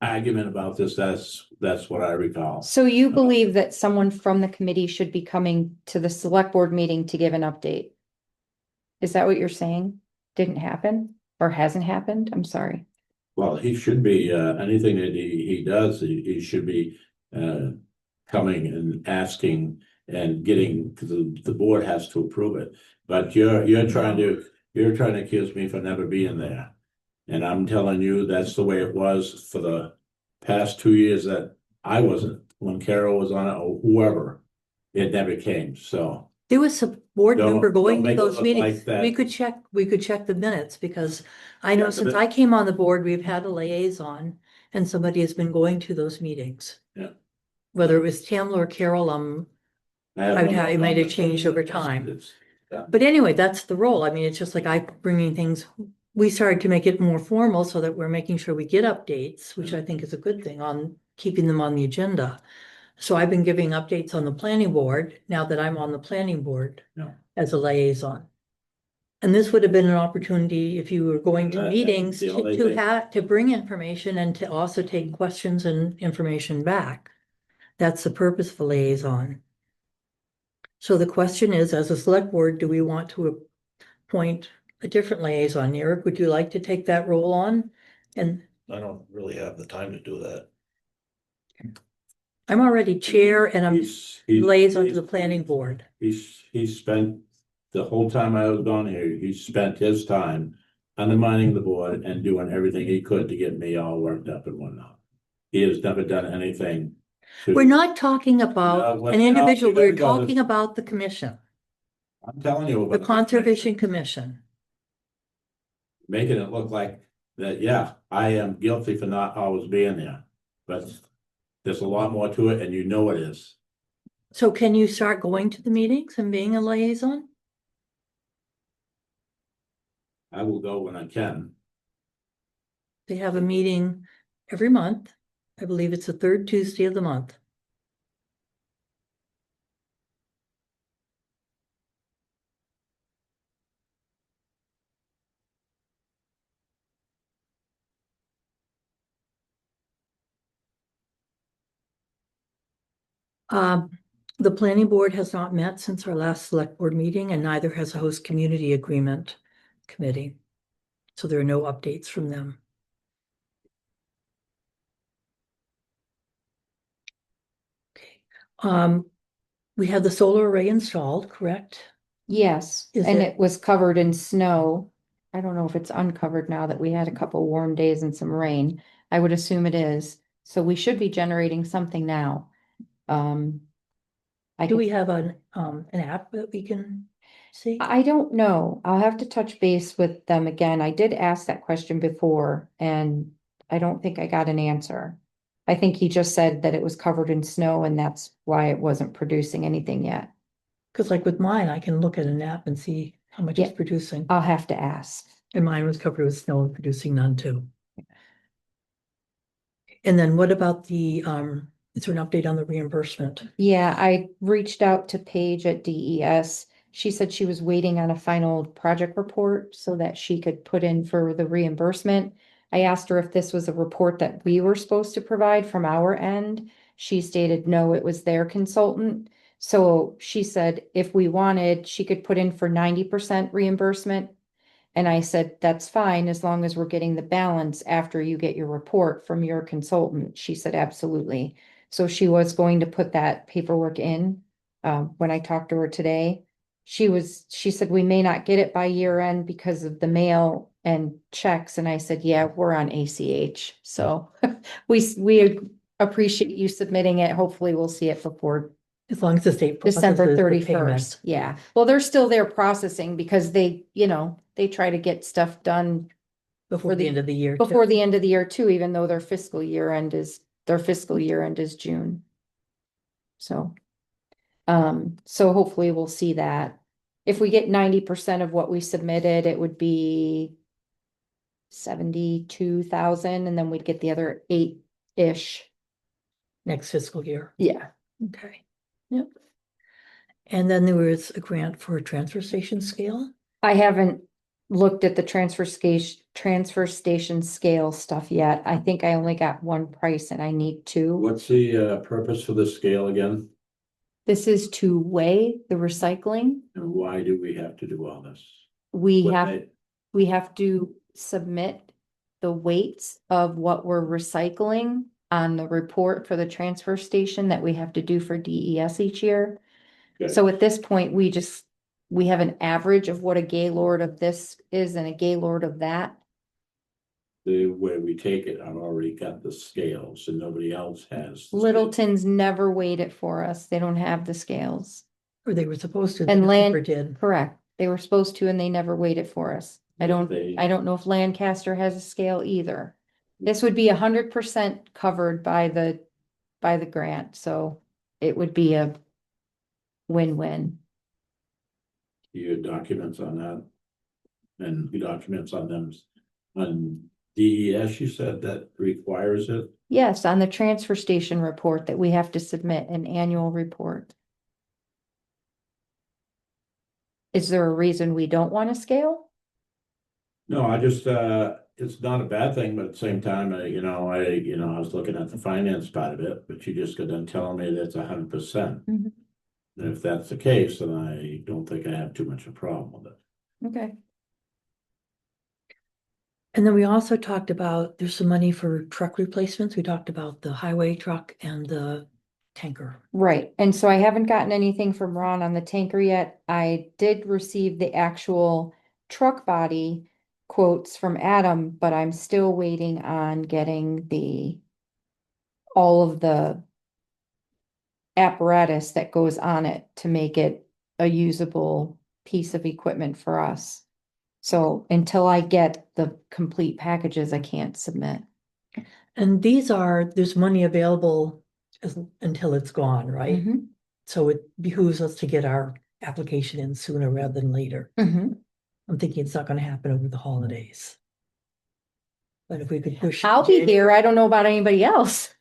argument about this, that's what I recall. So you believe that someone from the committee should be coming to the select board meeting to give an update? Is that what you're saying? Didn't happen or hasn't happened? I'm sorry. Well, he should be, anything that he does, he should be, coming and asking and getting, because the board has to approve it. But you're trying to accuse me for never being there. And I'm telling you, that's the way it was for the past 2 years that I wasn't, when Carol was on it or whoever. It never came, so. there was a board Don't- member going don't to make it those look meetings. like that. We could check the minutes because I know Yeah, since but- I came on the board, we've had a liaison and somebody has been going to those meetings. Yeah. Whether it was Tamla or Carol, it might have changed over time. Yeah. But anyway, that's the role. I mean, it's just like I bringing things, we started to make it more formal so that we're making sure we get updates, which I think is a good thing on keeping them on the agenda. So I've been giving updates on the planning board now that I'm on the planning board Yeah. as a liaison. And this would have been an opportunity if you were going to And meetings the only to thing- have, to bring information and to also take questions and information back. That's the purpose of a liaison. So the question is, as a select board, do we want to appoint a different liaison? Eric, would you like to take that role on? And I don't really have the time to do that. I'm already chair and I'm He's- liaison to the planning board. He's spent, the whole time I was on here, he spent his time undermining the board and doing everything he could to get me all worked up and whatnot. He has never done anything. to- We're not talking about No, what- an individual, no, we're because- talking about the commission, I'm telling you. the about Conservation Commission. Making it look like that, yeah, I am guilty for not always being there, but there's a lot more to it and you know it is. So can you start going to the meetings and being a liaison? I will go when I can. They have a meeting every month. I believe it's the third Tuesday of the month. The planning board has not met since our last select board meeting and neither has the host community agreement committee. So there are no updates from them. Okay. We have the solar array installed, correct? Yes, Is and it- it was covered in snow. I don't know if it's uncovered now that we had a couple warm days and some rain. I would assume it is. So we should be generating something now. I Do could- we have an app that we can see? I don't know. I'll have to touch base with them again. I did ask that question before and I don't think I got an answer. I think he just said that it was covered in snow and that's why it wasn't producing anything yet. Cause like with mine, I can look at an app and see how much it's Yeah. producing. I'll have to ask. And mine was covered with snow and producing none too. And then what about the, is there an update on the reimbursement? Yeah, I reached out to Paige at DES. She said she was waiting on a final project report so that she could put in for the reimbursement. I asked her if this was a report that we were supposed to provide from our end. She stated no, it was their consultant. So she said if we wanted, she could put in for 90% reimbursement. And I said, that's fine, as long as we're getting the balance after you get your report from your consultant. She said, absolutely. So she was going to put that paperwork in, when I talked to her today. She said, we may not get it by year end because of the mail and checks. And I said, yeah, we're on ACH. So we appreciate you submitting it. Hopefully we'll see it before As long as the state. December processes the payment. 31st. Yeah. Well, they're still there processing because they, they try to get stuff done Before for the the- end of the year. too. before the end of the year too, even though their fiscal year end is June. So hopefully we'll see that. If we get 90% of what we submitted, it would be 72,000, and then we'd get the other 8-ish. Next fiscal year. Yeah. Okay. Yep. And then there was a grant for a transfer station scale. I haven't looked at the transfer station scale stuff yet. I think I only got one price and I need two. What's the purpose for the scale again? This is to weigh the recycling. And why do we have to do all this? We What have, day? we have to submit the weights of what we're recycling on the report for the transfer station that we have to do for DES each year. Okay. So at this point, we have an average of what a Gaylord of this is and a Gaylord of that. The way we take it, I've already got the scales and nobody else has. the Littleton's never weighed it for us. They don't have the scales. Or they were supposed to. And they land- never did. Correct. They were supposed to, and they never weighed it for us. I scales. don't know if Lancaster has a scale either. This would be 100% covered by the grant, so it would be a win-win. Your documents on that. And your documents on them, on DES, you said that requires it. Yes, on the transfer station report that we have to submit an annual report. Is there a reason we don't want a scale? No, I just, it's not a bad thing, but at the same time, I was looking at the finance part of it, but you just got done telling me that's 100%. Mhm. And if that's the case, then I don't think I have too much of a problem with it. Okay. And then we also talked about, there's some money for truck replacements. We talked about the highway truck and the tanker. Right, and so I haven't gotten anything from Ron on the tanker yet. I did receive the actual truck body quotes from Adam, but I'm still waiting on getting all of the apparatus that goes on it to make it a usable piece of equipment for us. So until I get the complete packages, I can't submit. And there's money available until it's gone, right? Mhm, So it behooves us to get our application in sooner rather than later. mhm. I'm thinking it's not gonna happen over the holidays. But if we could push. I'll be here. I don't know about anybody else.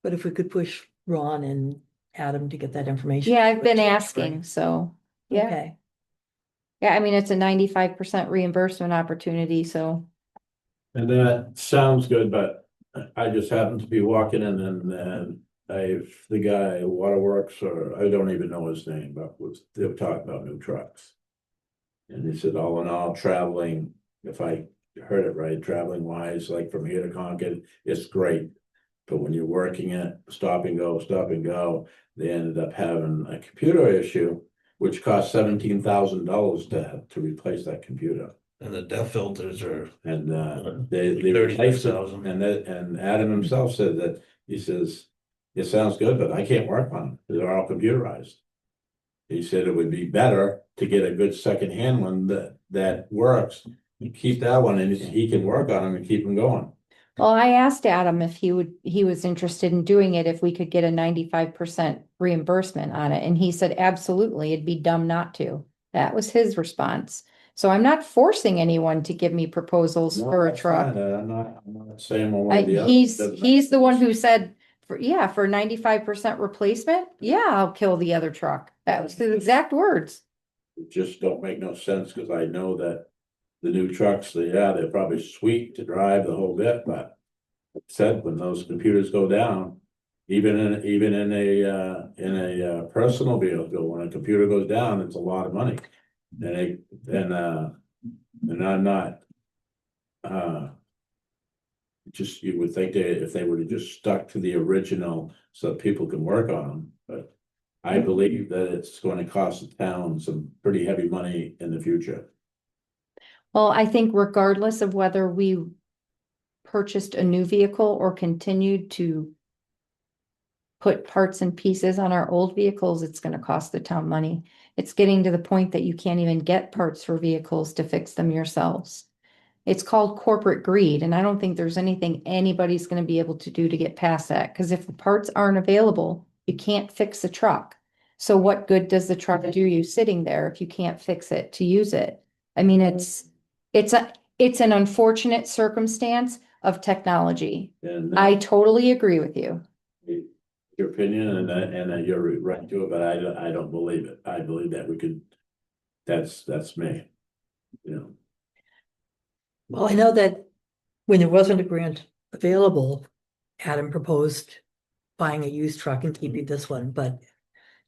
But if we could push Ron and Adam to get that information. Yeah, I've been January. asking, so, yeah. Okay, Yeah, I mean, it's a 95% reimbursement opportunity, so. And that sounds good, but I just happened to be walking in and the guy, Waterworks, or I don't even know his name, but they were talking about new trucks. And he said, all in all, traveling, if I heard it right, traveling wise, like from here to Concord, it's great. But when you're working it, stop and go, they ended up having a computer issue, which cost $17,000 to replace that computer. And the DEF filters are, And they replaced it, 35,000. and Adam himself said that, he says, it sounds good, but I can't work on them, they're all computerized. He said it would be better to get a good secondhand one that works, you keep that one and he can work on them and keep them going. Well, I asked Adam if he was interested in doing it, if we could get a 95% reimbursement on it, and he said, absolutely, it'd be dumb not to. That was his response. So I'm not forcing anyone to give me proposals No, for a that's truck. fine. I'm not saying one way or the other. He's Doesn't the one matter. who said, for 95% replacement, yeah, I'll kill the other truck. That was the exact words. It just don't make no sense, cause I know that the new trucks, they're probably sweet to drive the whole bit, but. Like I said, when those computers go down, even in a personal vehicle, when a computer goes down, it's a lot of money. And I'm not. Just, you would think that if they would have just stuck to the original so that people can work on them, but. I believe that it's going to cost the town some pretty heavy money in the future. Well, I think regardless of whether we purchased a new vehicle or continued to put parts and pieces on our old vehicles, it's gonna cost the town money. It's getting to the point that you can't even get parts for vehicles to fix them yourselves. It's called corporate greed, and I don't think there's anything anybody's gonna be able to do to get past that, because if the parts aren't available, you can't fix the truck. So what good does the truck do you sitting there if you can't fix it to use it? I mean, it's an unfortunate circumstance of technology. And I totally agree with you. your opinion, and you're right to it, but I don't believe it. I believe that we could, that's me. You know, Well, I know that when there wasn't a grant available, Adam proposed buying a used truck and keeping this one, but.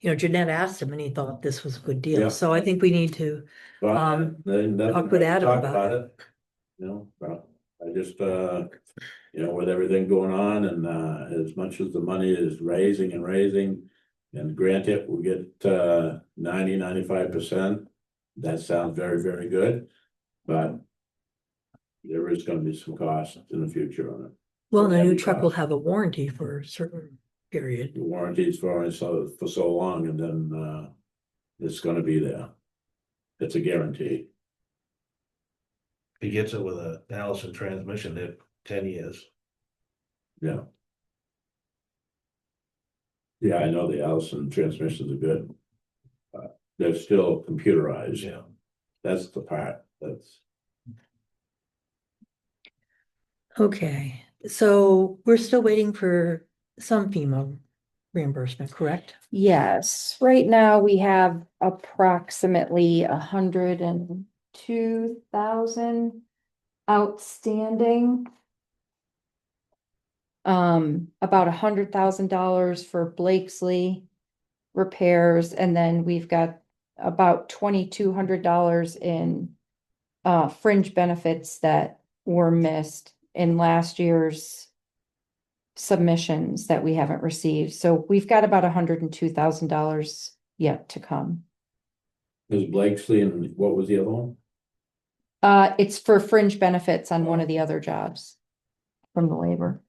Jeanette asked him and he thought this was a good Yeah. deal, so I think we need to, but then talk with Adam about it. You know, but I just, with everything going on and, as much as the money is raising and raising. And granted, we get, 95%, that sounds very, very good, but. There is gonna be some cost in the future on it. well, the new Heavy truck will cost. have a warranty for a certain period. The warranties for so long, and then, it's gonna be there. It's a guarantee. He gets it with a Allison transmission, at 10 years. Yeah. Yeah, I know the Allison transmissions are good. They're still computerized. Yeah. That's the part that's, Okay, so we're still waiting for some FEMA reimbursement, correct? Yes, right now we have approximately 102,000 outstanding. About $100,000 for Blakesley repairs, and then we've got about $2,200 in fringe benefits that were missed in last year's submissions that we haven't received. So we've got about $102,000 yet to come. there's Blakesley, and what was the other one? It's for fringe benefits on one of the other jobs from the labor.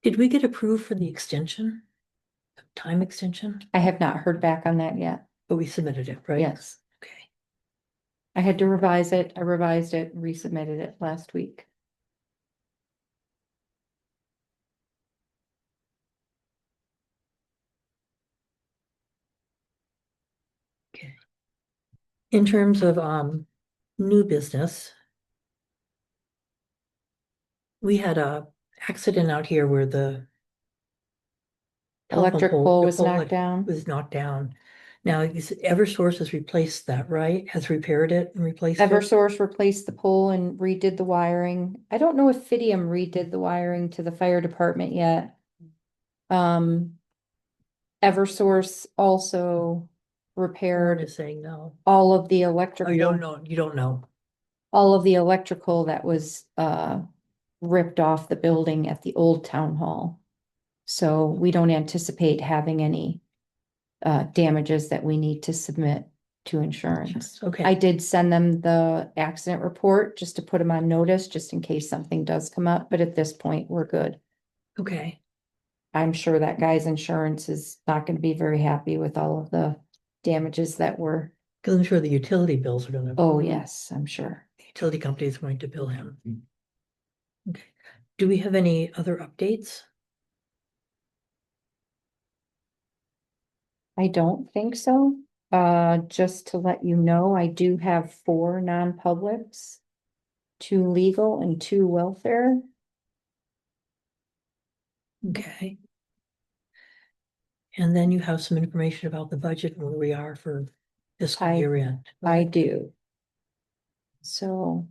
Did we get approved for the extension? Time extension, I have not heard back on that yet. but we submitted it, right? Yes, Okay, I had to revise it. I revised it, and resubmitted it last week. okay. In terms of, new business. We had a accident out here where the. telephone Electric pole the was knocked down. Was knocked down. Now, Eversource has replaced that, right? Has repaired it and replaced it? Eversource replaced the pole and redid the wiring. I don't know if Fidium redid the wiring to the fire department yet. Eversource also Aaron repaired is saying no. all of the Oh, electrical. you don't know, you don't know. All of the electrical that was ripped off the building at the old town hall. So we don't anticipate having any damages that we need to submit to insurance. I Okay, did send them the accident report just to put them on notice, just in case something does come up, but at this point, we're good. okay. I'm sure that guy's insurance is not gonna be very happy with all of the damages that were, Because I'm sure the utility bills are gonna. oh, yes, I'm sure. The utility company is going to bill him. Okay. Do we have any other updates? I don't think so. Just to let you know, I do have 4 non-publics. 2 legal and 2 welfare. Okay. And then you have some information about the budget and where we are for fiscal I- year end. I do. So.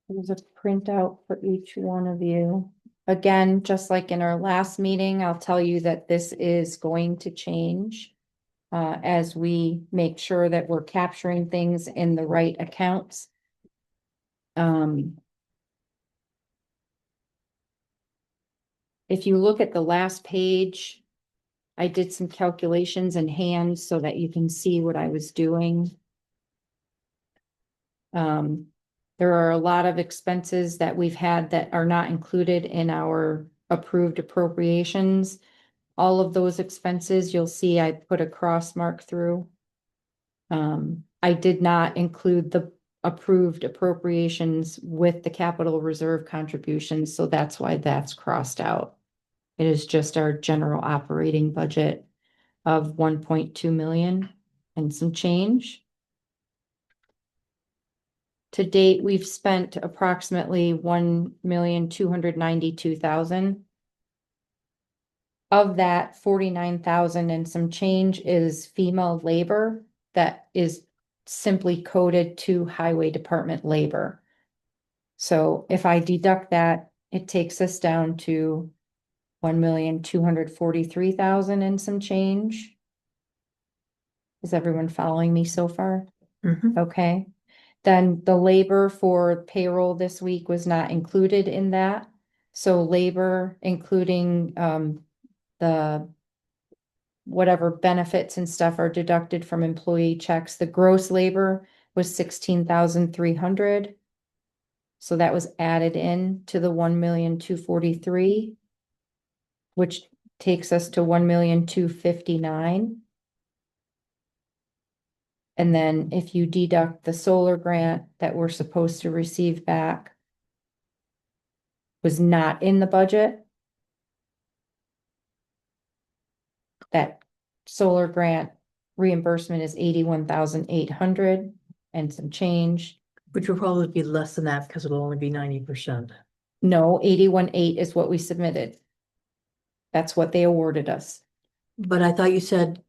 There's a printout for each one of you. Again, just like in our last meeting, I'll tell you that this is going to change. As we make sure that we're capturing things in the right accounts. If you look at the last page, I did some calculations in hand so that you can see what I was doing. There are a lot of expenses that we've had that are not included in our approved appropriations. All of those expenses, you'll see I put a cross mark through. I did not include the approved appropriations with the capital reserve contributions, so that's why that's crossed out. It is just our general operating budget of 1.2 million and some change. To date, we've spent approximately 1,292,000. Of that, 49,000 and some change is female labor that is simply coded to highway department labor. So if I deduct that, it takes us down to 1,243,000 and some change. Is everyone following me so far? Mhm. Okay. Then the labor for payroll this week was not included in that. So labor, including the whatever benefits and stuff are deducted from employee checks. The gross labor was 16,300. So that was added in to the 1,243,000, which takes us to 1,259,000. And then if you deduct the solar grant that we're supposed to receive back, was not in the budget. That solar grant reimbursement is 81,800 and some change. Which will probably be less than that because it'll only be 90%. No, 81,800 is what we submitted. That's what they awarded us. But I thought you said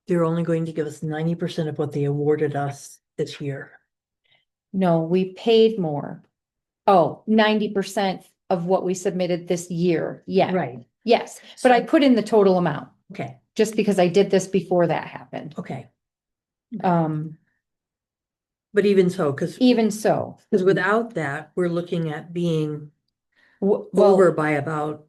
they're only going to give us 90% of what they awarded us this year. No, we paid more. Oh, 90% of what we submitted this year. Yeah. Right, Yes, but I So- put in the total amount okay, just because I did this before that happened. okay. But even so, because even so, without that, we're looking at being well, over by about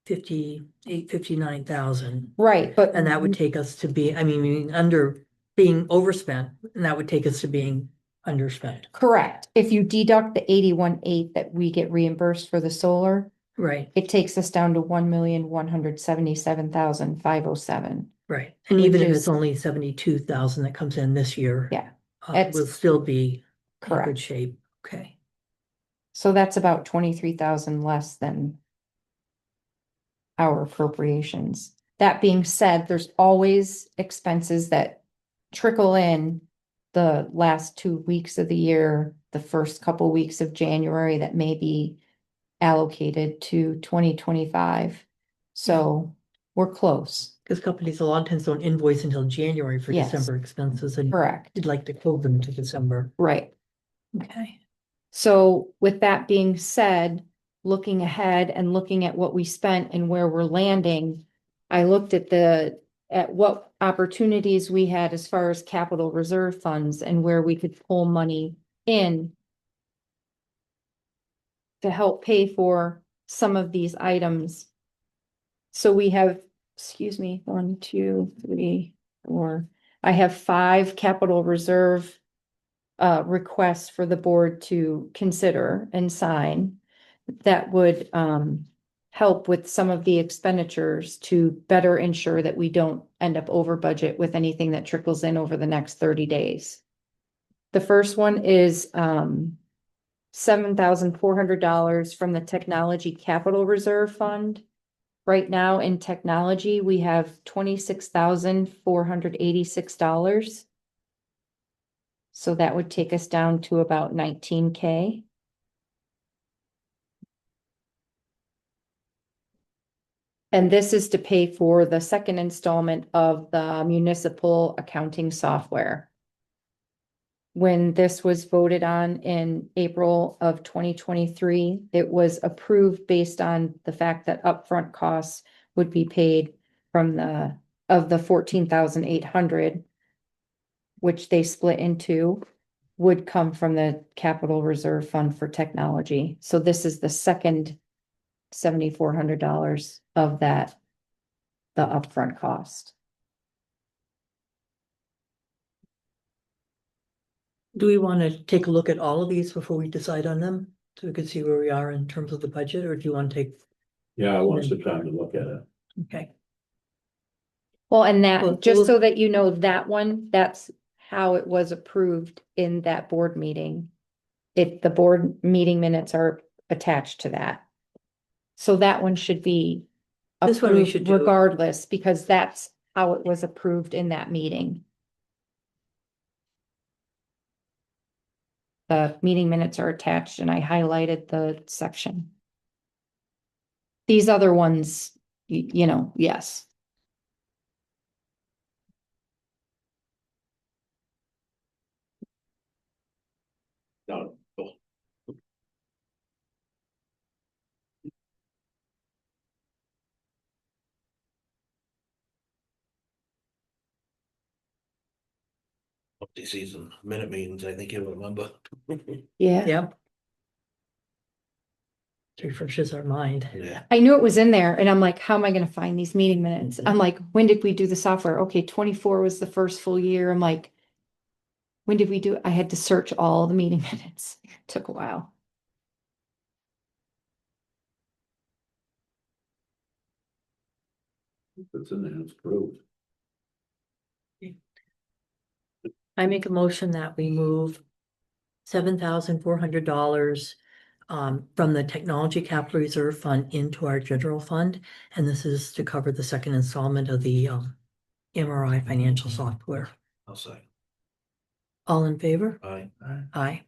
59,000. right, but And that would take us to be, I mean, under being overspent, and that would take us to being underspent. correct. If you deduct the 81,800 that we get reimbursed for the solar, Right, it takes us down to 1,177,507. right. And even Which if is- it's only 72,000 that comes in this year. Yeah, We'll it's- still be in good Correct. shape. Okay. So that's about 23,000 less than our appropriations. That being said, there's always expenses that trickle in the last 2 weeks of the year, the first couple weeks of January that may be allocated to 2025. So we're close, Because companies a lot of times don't invoice until January for Yes. December expenses, and correct, you'd like to close them to December. right. Okay. So with that being said, looking ahead and looking at what we spent and where we're landing, I looked at what opportunities we had as far as capital reserve funds and where we could pull money in to help pay for some of these items. So we have, excuse me, 1, 2, 3, 4. I have 5 capital reserve requests for the board to consider and sign that would help with some of the expenditures to better ensure that we don't end up over budget with anything that trickles in over the next 30 days. The first one is $7,400 from the Technology Capital Reserve Fund. Right now in technology, we have $26,486. So that would take us down to about 19K. And this is to pay for the second installment of the municipal accounting software. When this was voted on in April of 2023, it was approved based on the fact that upfront costs would be paid from of the 14,800, which they split into, would come from the Capital Reserve Fund for Technology. So this is the second $7,400 of that, the upfront cost. Do we want to take a look at all of these before we decide on them? So we can see where we are in terms of the budget, or do you want to take, Yeah, I want some time to look at it. okay, Well, and Well, that, just we'll- so that you know, that one, that's how it was approved in that board meeting. The board meeting minutes are attached to that. So that one should be This one we should approved do. regardless, because that's how it was approved in that meeting. The meeting minutes are attached and I highlighted the section. These other ones, you know, yes. No. Multi-season minute meetings, I think you'll remember. Yeah. yep. Refreshes our mind. Yeah. I knew it was in there and I'm like, how am I gonna find these meeting minutes? I'm like, when did we do the software? Okay, 24 was the first full year. I'm like, when did we do it? I had to search all the meeting minutes. It took a while. It's in there, it's approved. I make a motion that we move $7,400 from the Technology Capital Reserve Fund into our general fund. And this is to cover the second installment of the MRI financial software. I'll say, All in favor? aye. Aye.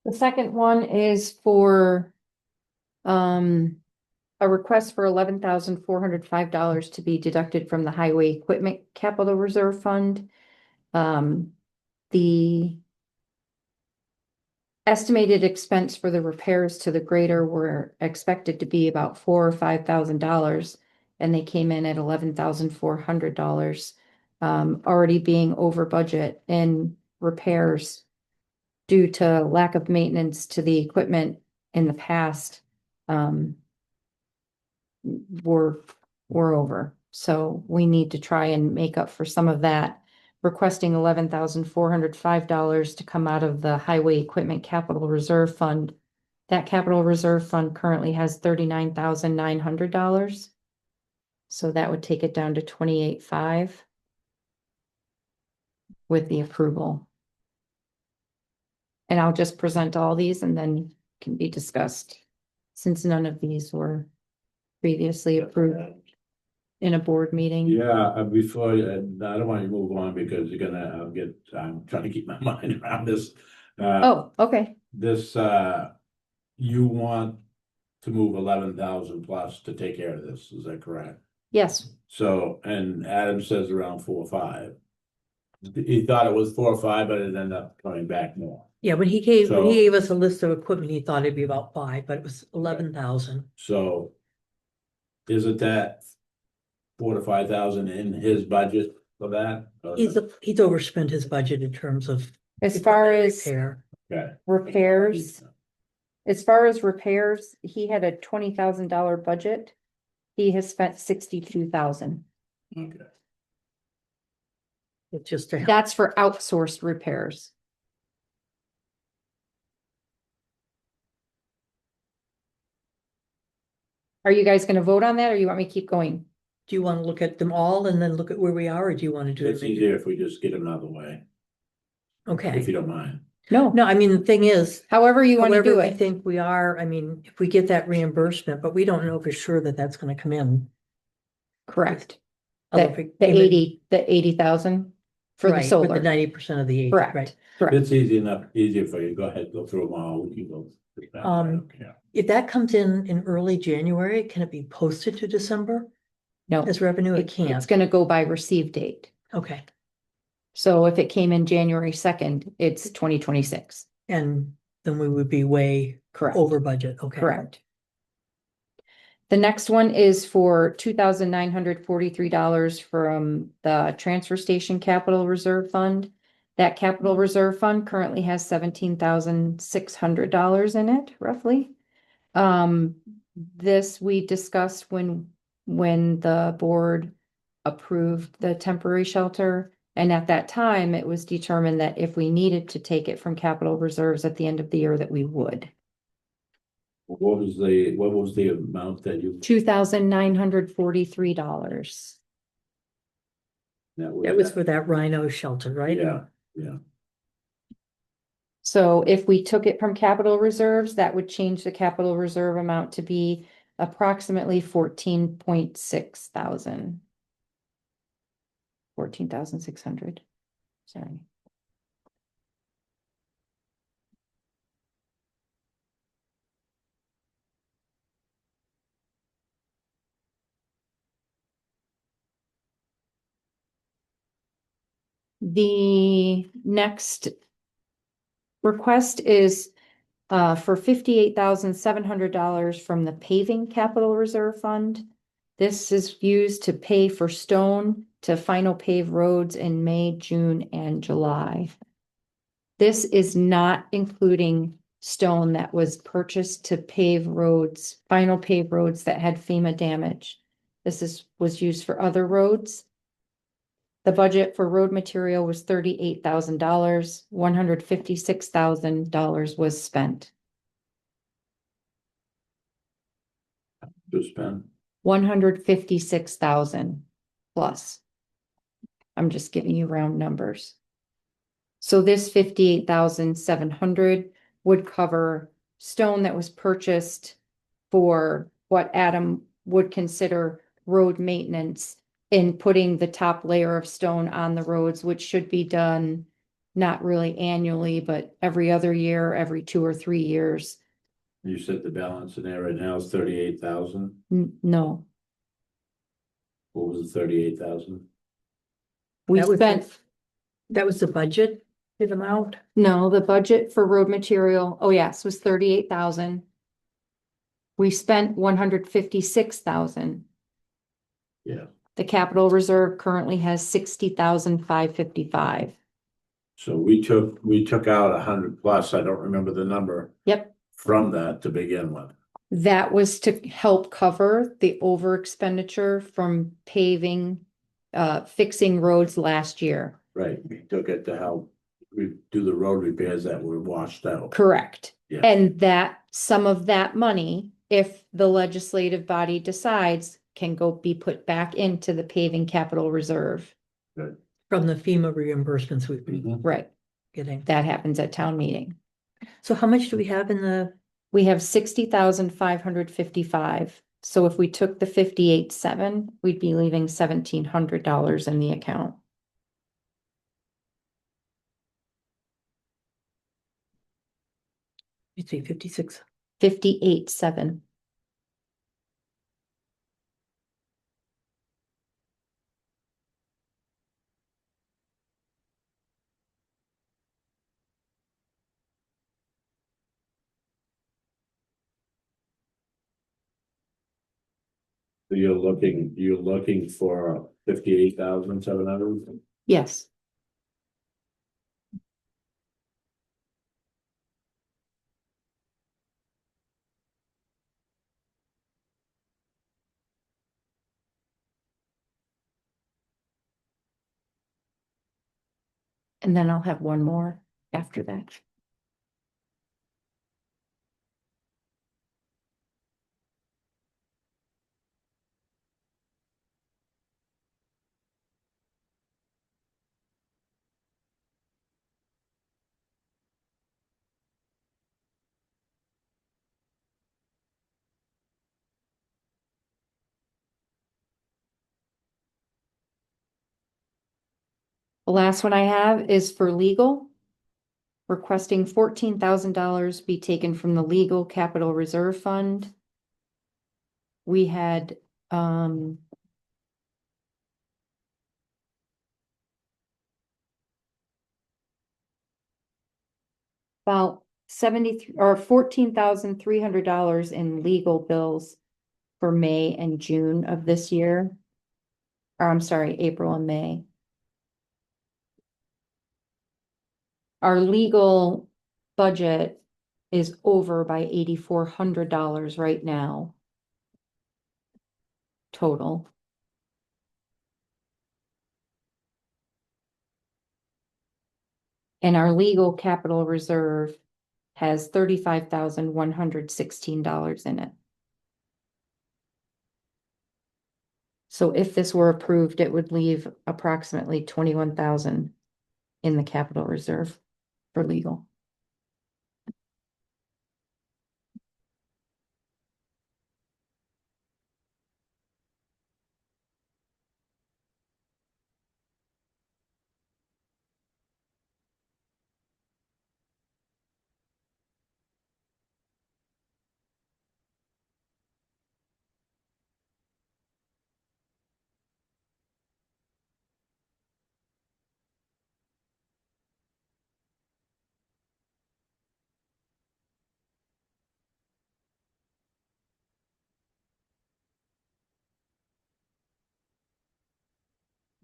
The second one is for a request for $11,405 to be deducted from the Highway Equipment Capital Reserve Fund. The estimated expense for the repairs to the grader were expected to be about $4,000 or $5,000, and they came in at $11,400. Already being over budget in repairs due to lack of maintenance to the equipment in the past. We're over, so we need to try and make up for some of that. Requesting $11,405 to come out of the Highway Equipment Capital Reserve Fund. That capital reserve fund currently has $39,900. So that would take it down to 28,500 with the approval. And I'll just present all these and then can be discussed, since none of these were previously approved in a board meeting. Yeah, before, I don't want you to move on because you're gonna I'm trying to keep my mind around this. Oh, okay. This, you want to move 11,000 plus to take care of this, is that correct? Yes, So, and Adam says around 4 or 5. He thought it was 4 or 5, but it ended up coming back more. Yeah, when he gave So- us a list of equipment, he thought it'd be about 5, but it was 11,000. So isn't that 4 to 5,000 in his budget for that? Or- He's overspent his budget in terms of as far equipment as repair. Okay. repairs. As far as repairs, he had a $20,000 budget. He has spent 62,000. Okay. It's just a, That's for outsourced repairs. Are you guys gonna vote on that or you want me to keep going? do you want to look at them all and then look at where we are, or do you want to do It's it? easier if we just get them out of the way, if Okay, you don't mind. No, no, I mean, the thing is, however you wanna however do we it. think we are, I mean, if we get that reimbursement, but we don't know for sure that that's gonna come in. Correct. Although The if it the came in- 80,000 for the Right, solar. With the 90% of the 80, right? Correct, correct. It's easy enough, easier for you. Go ahead, go through them all. We can go. through that. I don't care. If that comes in early January, can it be posted to December No, as revenue? It it's can't. gonna go by receive date. Okay, So if it came in January 2nd, it's 2026. and then we would be way Correct. over budget, okay. Correct. The next one is for $2,943 from the transfer station capital reserve fund. That capital reserve fund currently has $17,600 in it, roughly. This we discussed when the board approved the temporary shelter. And at that time, it was determined that if we needed to take it from capital reserves at the end of the year, that we would. What was the amount that you? $2,943. That was for that rhino shelter, right? Yeah, yeah. So if we took it from capital reserves, that would change the capital reserve amount to be approximately 14.6 thousand. 14,600. Sorry. The next request is for $58,700 from the paving capital reserve fund. This is used to pay for stone to final pave roads in May, June, and July. This is not including stone that was purchased to pave roads, final pave roads that had FEMA damage. Was used for other roads. The budget for road material was $38,000. $156,000 was spent. To spend. 156,000 plus. I'm just giving you round numbers. So this 58,700 would cover stone that was purchased for what Adam would consider road maintenance in putting the top layer of stone on the roads, which should be done not really annually, but every other year, every 2 or 3 years. You said the balance in there right now is 38,000. No, What was the 38,000? we That was spent, That was the budget amount? no, the budget for road material, oh yes, was 38,000. We spent 156,000. Yeah, The capital reserve currently has 60,555. so we took out 100 plus, I don't remember the number, Yep, from that to begin with. that was to help cover the over expenditure from paving, fixing roads last year. Right, we took it to help we do the road repairs that were washed out. Correct. Yeah. And that, some of that money, if the legislative body decides, can be put back into the paving capital reserve. Good. From the FEMA reimbursements we've been Mhm. Right, getting. that happens at town meeting. So how much do we have in the, We have 60,555. So if we took the 58,700, we'd be leaving $1,700 in the account. you see 56? 58,700. So you're looking for 58,700? Yes. And then I'll have one more after that. The last one I have is for legal. Requesting $14,000 be taken from the legal capital reserve fund. We had, about 73 or $14,300 in legal bills for May and June of this year. Or I'm sorry, April and May. Our legal budget is over by $8,400 right now. Total. And our legal capital reserve has $35,116 in it. So if this were approved, it would leave approximately 21,000 in the capital reserve for legal.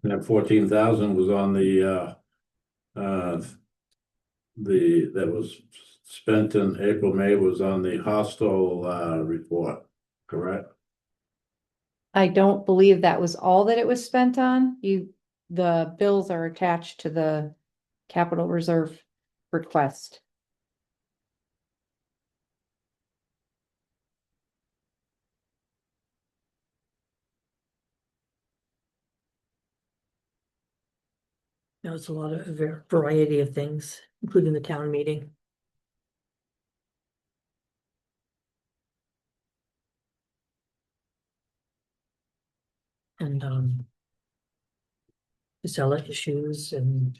And that 14,000 was on that was spent in April, May was on the hostel, report, correct? I don't believe that was all that it was spent on. The bills are attached to the capital reserve request. Now it's a lot of variety of things, including the town meeting. And Casella issues and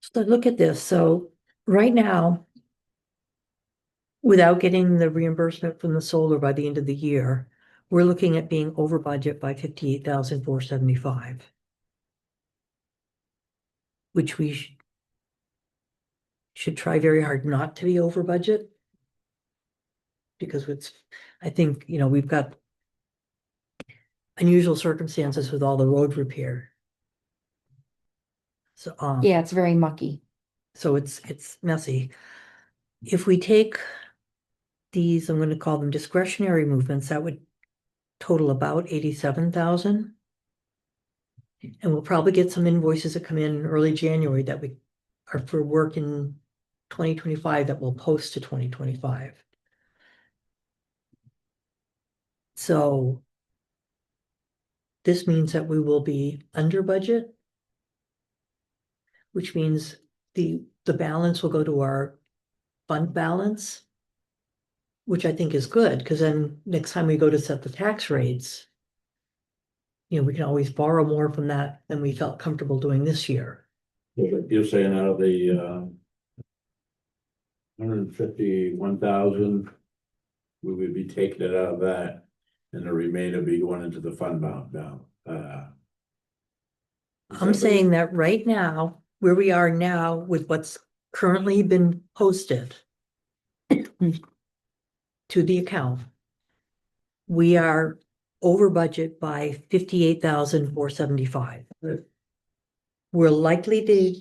so look at this. So right now, without getting the reimbursement from the solar by the end of the year, we're looking at being over budget by 58,475. Which we should try very hard not to be over budget. Because I think, we've got unusual circumstances with all the road repair. So, Yeah, it's very mucky. so it's messy. If we take these, I'm gonna call them discretionary movements, that would total about 87,000. And we'll probably get some invoices that come in early January that we are for work in 2025 that will post to 2025. So this means that we will be under budget, which means the balance will go to our fund balance, which I think is good, because then next time we go to set the tax rates, we can always borrow more from that than we felt comfortable doing this year. You're saying out of the 151,000, we would be taking it out of that, and the remainder be going into the fund balance. I'm saying that right now, where we are now with what's currently been posted to the account, we are over budget by 58,475.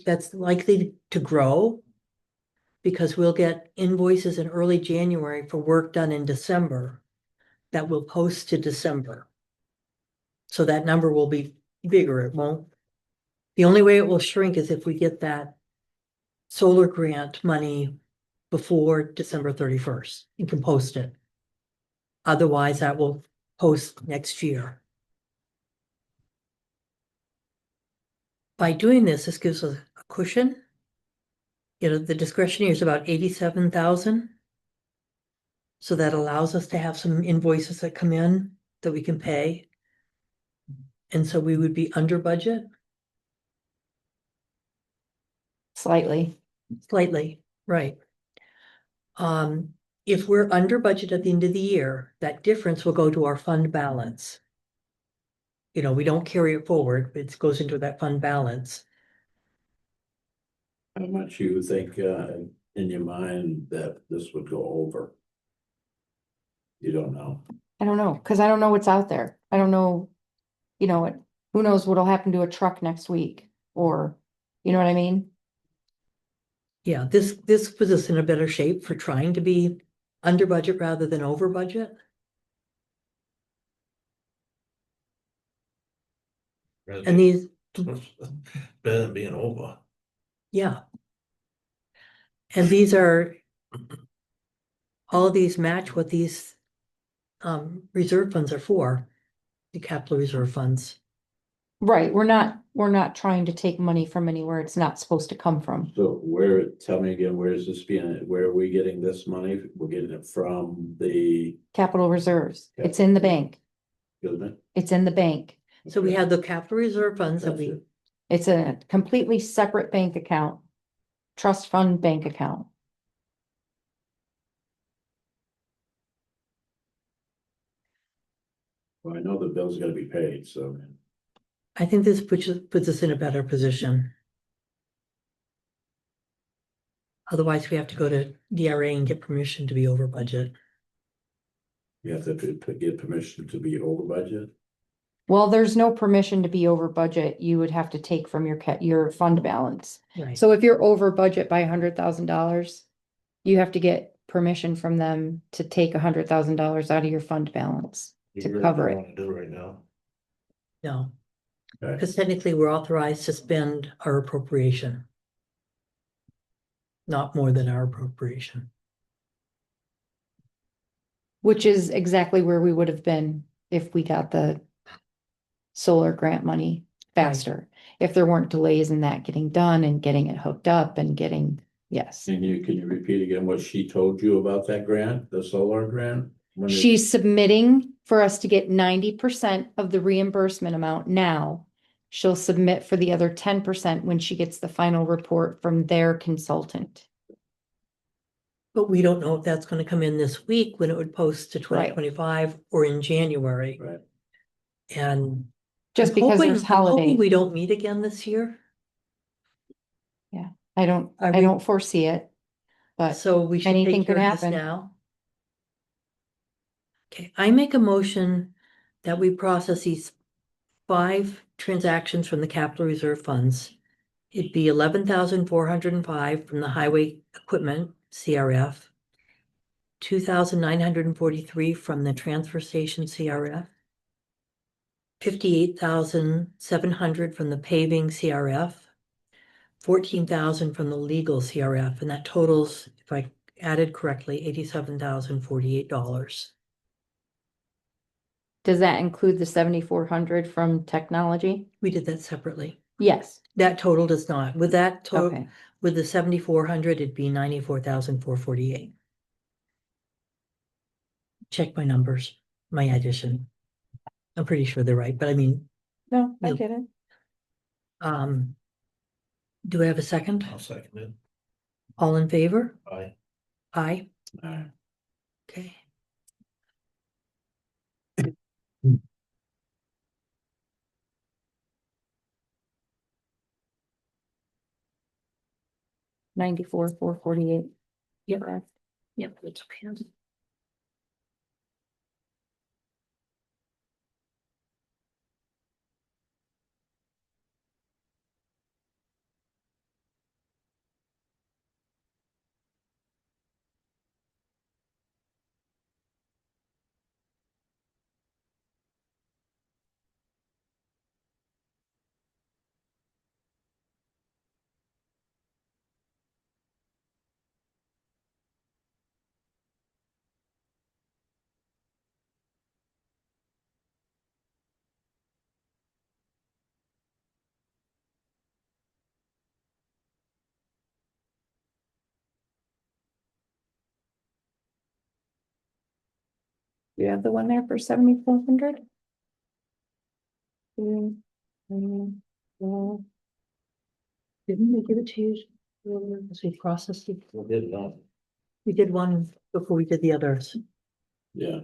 That's likely to grow because we'll get invoices in early January for work done in December that will post to December. So that number will be bigger. It won't. The only way it will shrink is if we get that solar grant money before December 31st. You can post it. Otherwise, that will post next year. By doing this gives us a cushion. The discretionary is about 87,000. So that allows us to have some invoices that come in that we can pay. And so we would be under budget Slightly. slightly, right? If we're under budget at the end of the year, that difference will go to our fund balance. We don't carry it forward, it goes into that fund balance. How much you think in your mind that this would go over? You don't know. I don't know, because I don't know what's out there. I don't know, who knows what'll happen to a truck next week, or, you know what I mean? Yeah, this puts us in a better shape for trying to be under budget rather than over budget. And these, Better than being over. yeah. And these are, all of these match what these reserve funds are for, the capital reserve funds. Right, we're not trying to take money from anywhere it's not supposed to come from. So tell me again, where is this where are we getting this money? We're getting it from the, Capital reserves, it's in the bank, isn't it? it's in the bank. So we have the capital reserve funds that we, It's a completely separate bank account. Trust fund bank account. Well, I know the bill's gotta be paid, so. I think this puts us in a better position. Otherwise, we have to go to DRA and get permission to be over budget. You have to get permission to be over budget. Well, there's no permission to be over budget. You would have to take from your fund balance. Right. So if you're over budget by $100,000, you have to get permission from them to take $100,000 out of your fund balance You to really cover don't it. wanna do right now. No, Okay. because technically we're authorized to spend our appropriation. Not more than our appropriation. Which is exactly where we would have been if we got the solar grant money faster. If there weren't delays in that getting done and getting it hooked up and yes. Can you repeat again what she told you about that grant, the solar grant? She's submitting for us to get 90% of the reimbursement amount now. She'll submit for the other 10% when she gets the final report from their consultant. But we don't know if that's going to come in this week when it would post to Right. 2025 or in January. Right. And Just I'm because hoping- there's I'm hoping holidays. we don't meet again this year. I don't foresee it, but So we should anything take care could of this happen. now. Okay, I make a motion that we process these 5 transactions from the capital reserve funds. It'd be 11,405 from the highway equipment, CRF. 2,943 from the transfer station, CRF. 58,700 from the paving, CRF. 14,000 from the legal CRF, and that totals, if I added correctly, $87,048. Does that include the 7,400 from technology? We did that separately. Yes. That total does not. With that total, Okay. with the 7,400, it'd be 94,448. Check my numbers, my addition. I'm pretty sure they're right, but I mean, No, I You'll- get it. do I have a second? I'll second it. All in favor? Aye. Aye. Uh, Okay. $94,448. Yep. Correct. Yep, that's okay. You have the one there for 7,400? Didn't we give it to you? As we processed it? We did not. We did one before we did the others. Yeah,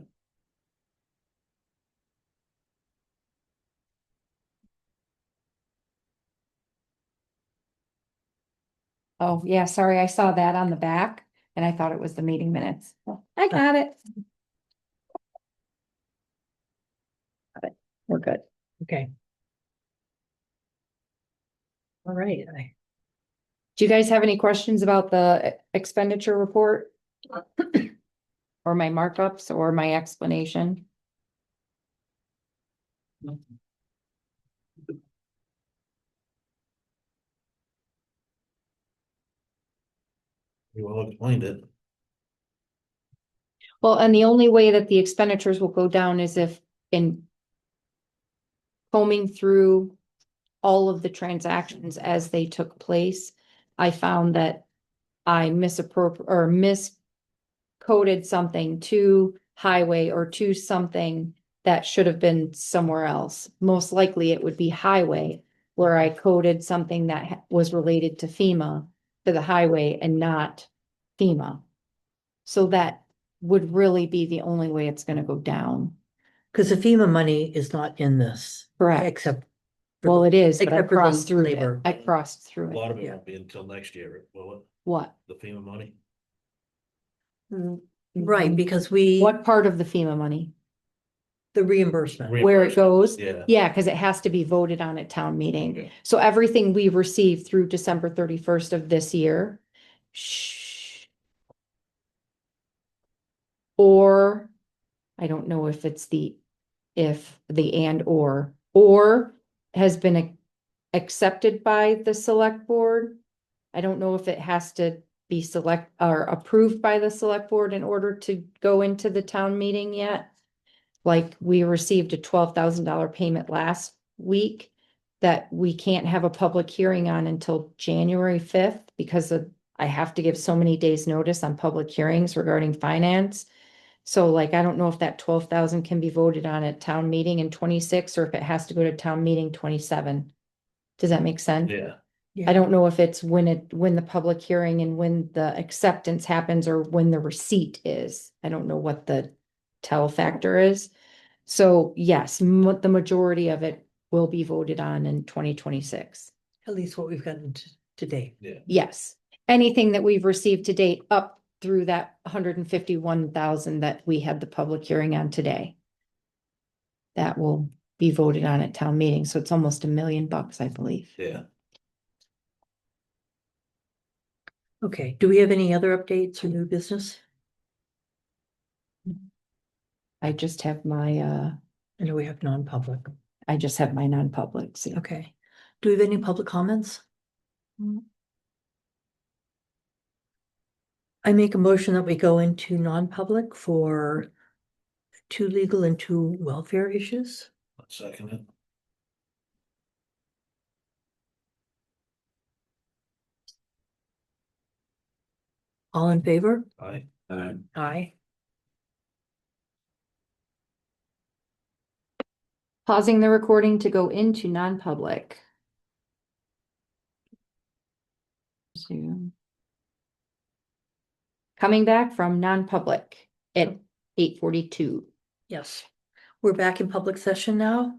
Oh, yeah, sorry, I saw that on the back and I thought it was the meeting minutes. I got it. We're good. Okay. All right, Do you guys have any questions about the expenditure report? Or my markups or my explanation? You well explained it. Well, and the only way that the expenditures will go down is if in combing through all of the transactions as they took place, I found that I miscoded something to highway or to something that should have been somewhere else. Most likely it would be highway, where I coded something that was related to FEMA to the highway and not FEMA. So that would really be the only way it's gonna go down. because the FEMA money is not in this. Correct. Except. Well, it is, but I Except for the crossed through it. labor. I crossed A through lot it. of it Yeah. won't be until next year, will it? What? The FEMA money? Right, because we, What part of the FEMA money? the reimbursement. Where it goes? Yeah. Yeah, because it has to be voted on at town meeting. Okay. So everything we received through December 31st of this year. Or, I don't know if it's and or has been accepted by the select board. I don't know if it has to be approved by the select board in order to go into the town meeting yet. Like we received a $12,000 payment last week that we can't have a public hearing on until January 5th because I have to give so many days notice on public hearings regarding finance. So like, I don't know if that 12,000 can be voted on at town meeting in 26 or if it has to go to town meeting 27. Does that make sense? Yeah. Yeah. I don't know if it's when the public hearing and when the acceptance happens or when the receipt is. I don't know what the tell factor is. So yes, the majority of it will be voted on in 2026. At least what we've gotten today. Yeah. Yes, anything that we've received to date up through that 151,000 that we had the public hearing on today. That will be voted on at town meeting. So it's almost $1 million, I believe. Yeah. Okay, do we have any other updates or new business? I just have my, I know we have non-public. I just have my non-publics. Yeah. Okay. Do we have any public comments? I make a motion that we go into non-public for 2 legal and 2 welfare issues. Second it. All in favor? Aye. Aye. Pausing the recording to go into non-public. Zoom. Coming back from non-public at 8:42. Yes. We're back in public session now.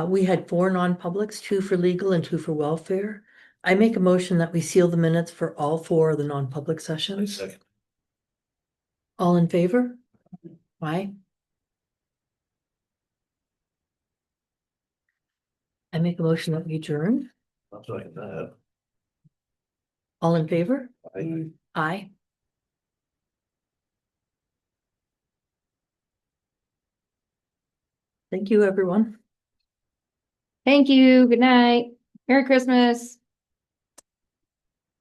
We had 4 non-publics, 2 for legal and 2 for welfare. I make a motion that we seal the minutes for all 4 of the non-public I sessions. second. All in favor? Aye. I make a motion that we adjourn. I'll second that. All in favor? Aye. Aye. Thank you, everyone. Thank you. Good night. Merry Christmas.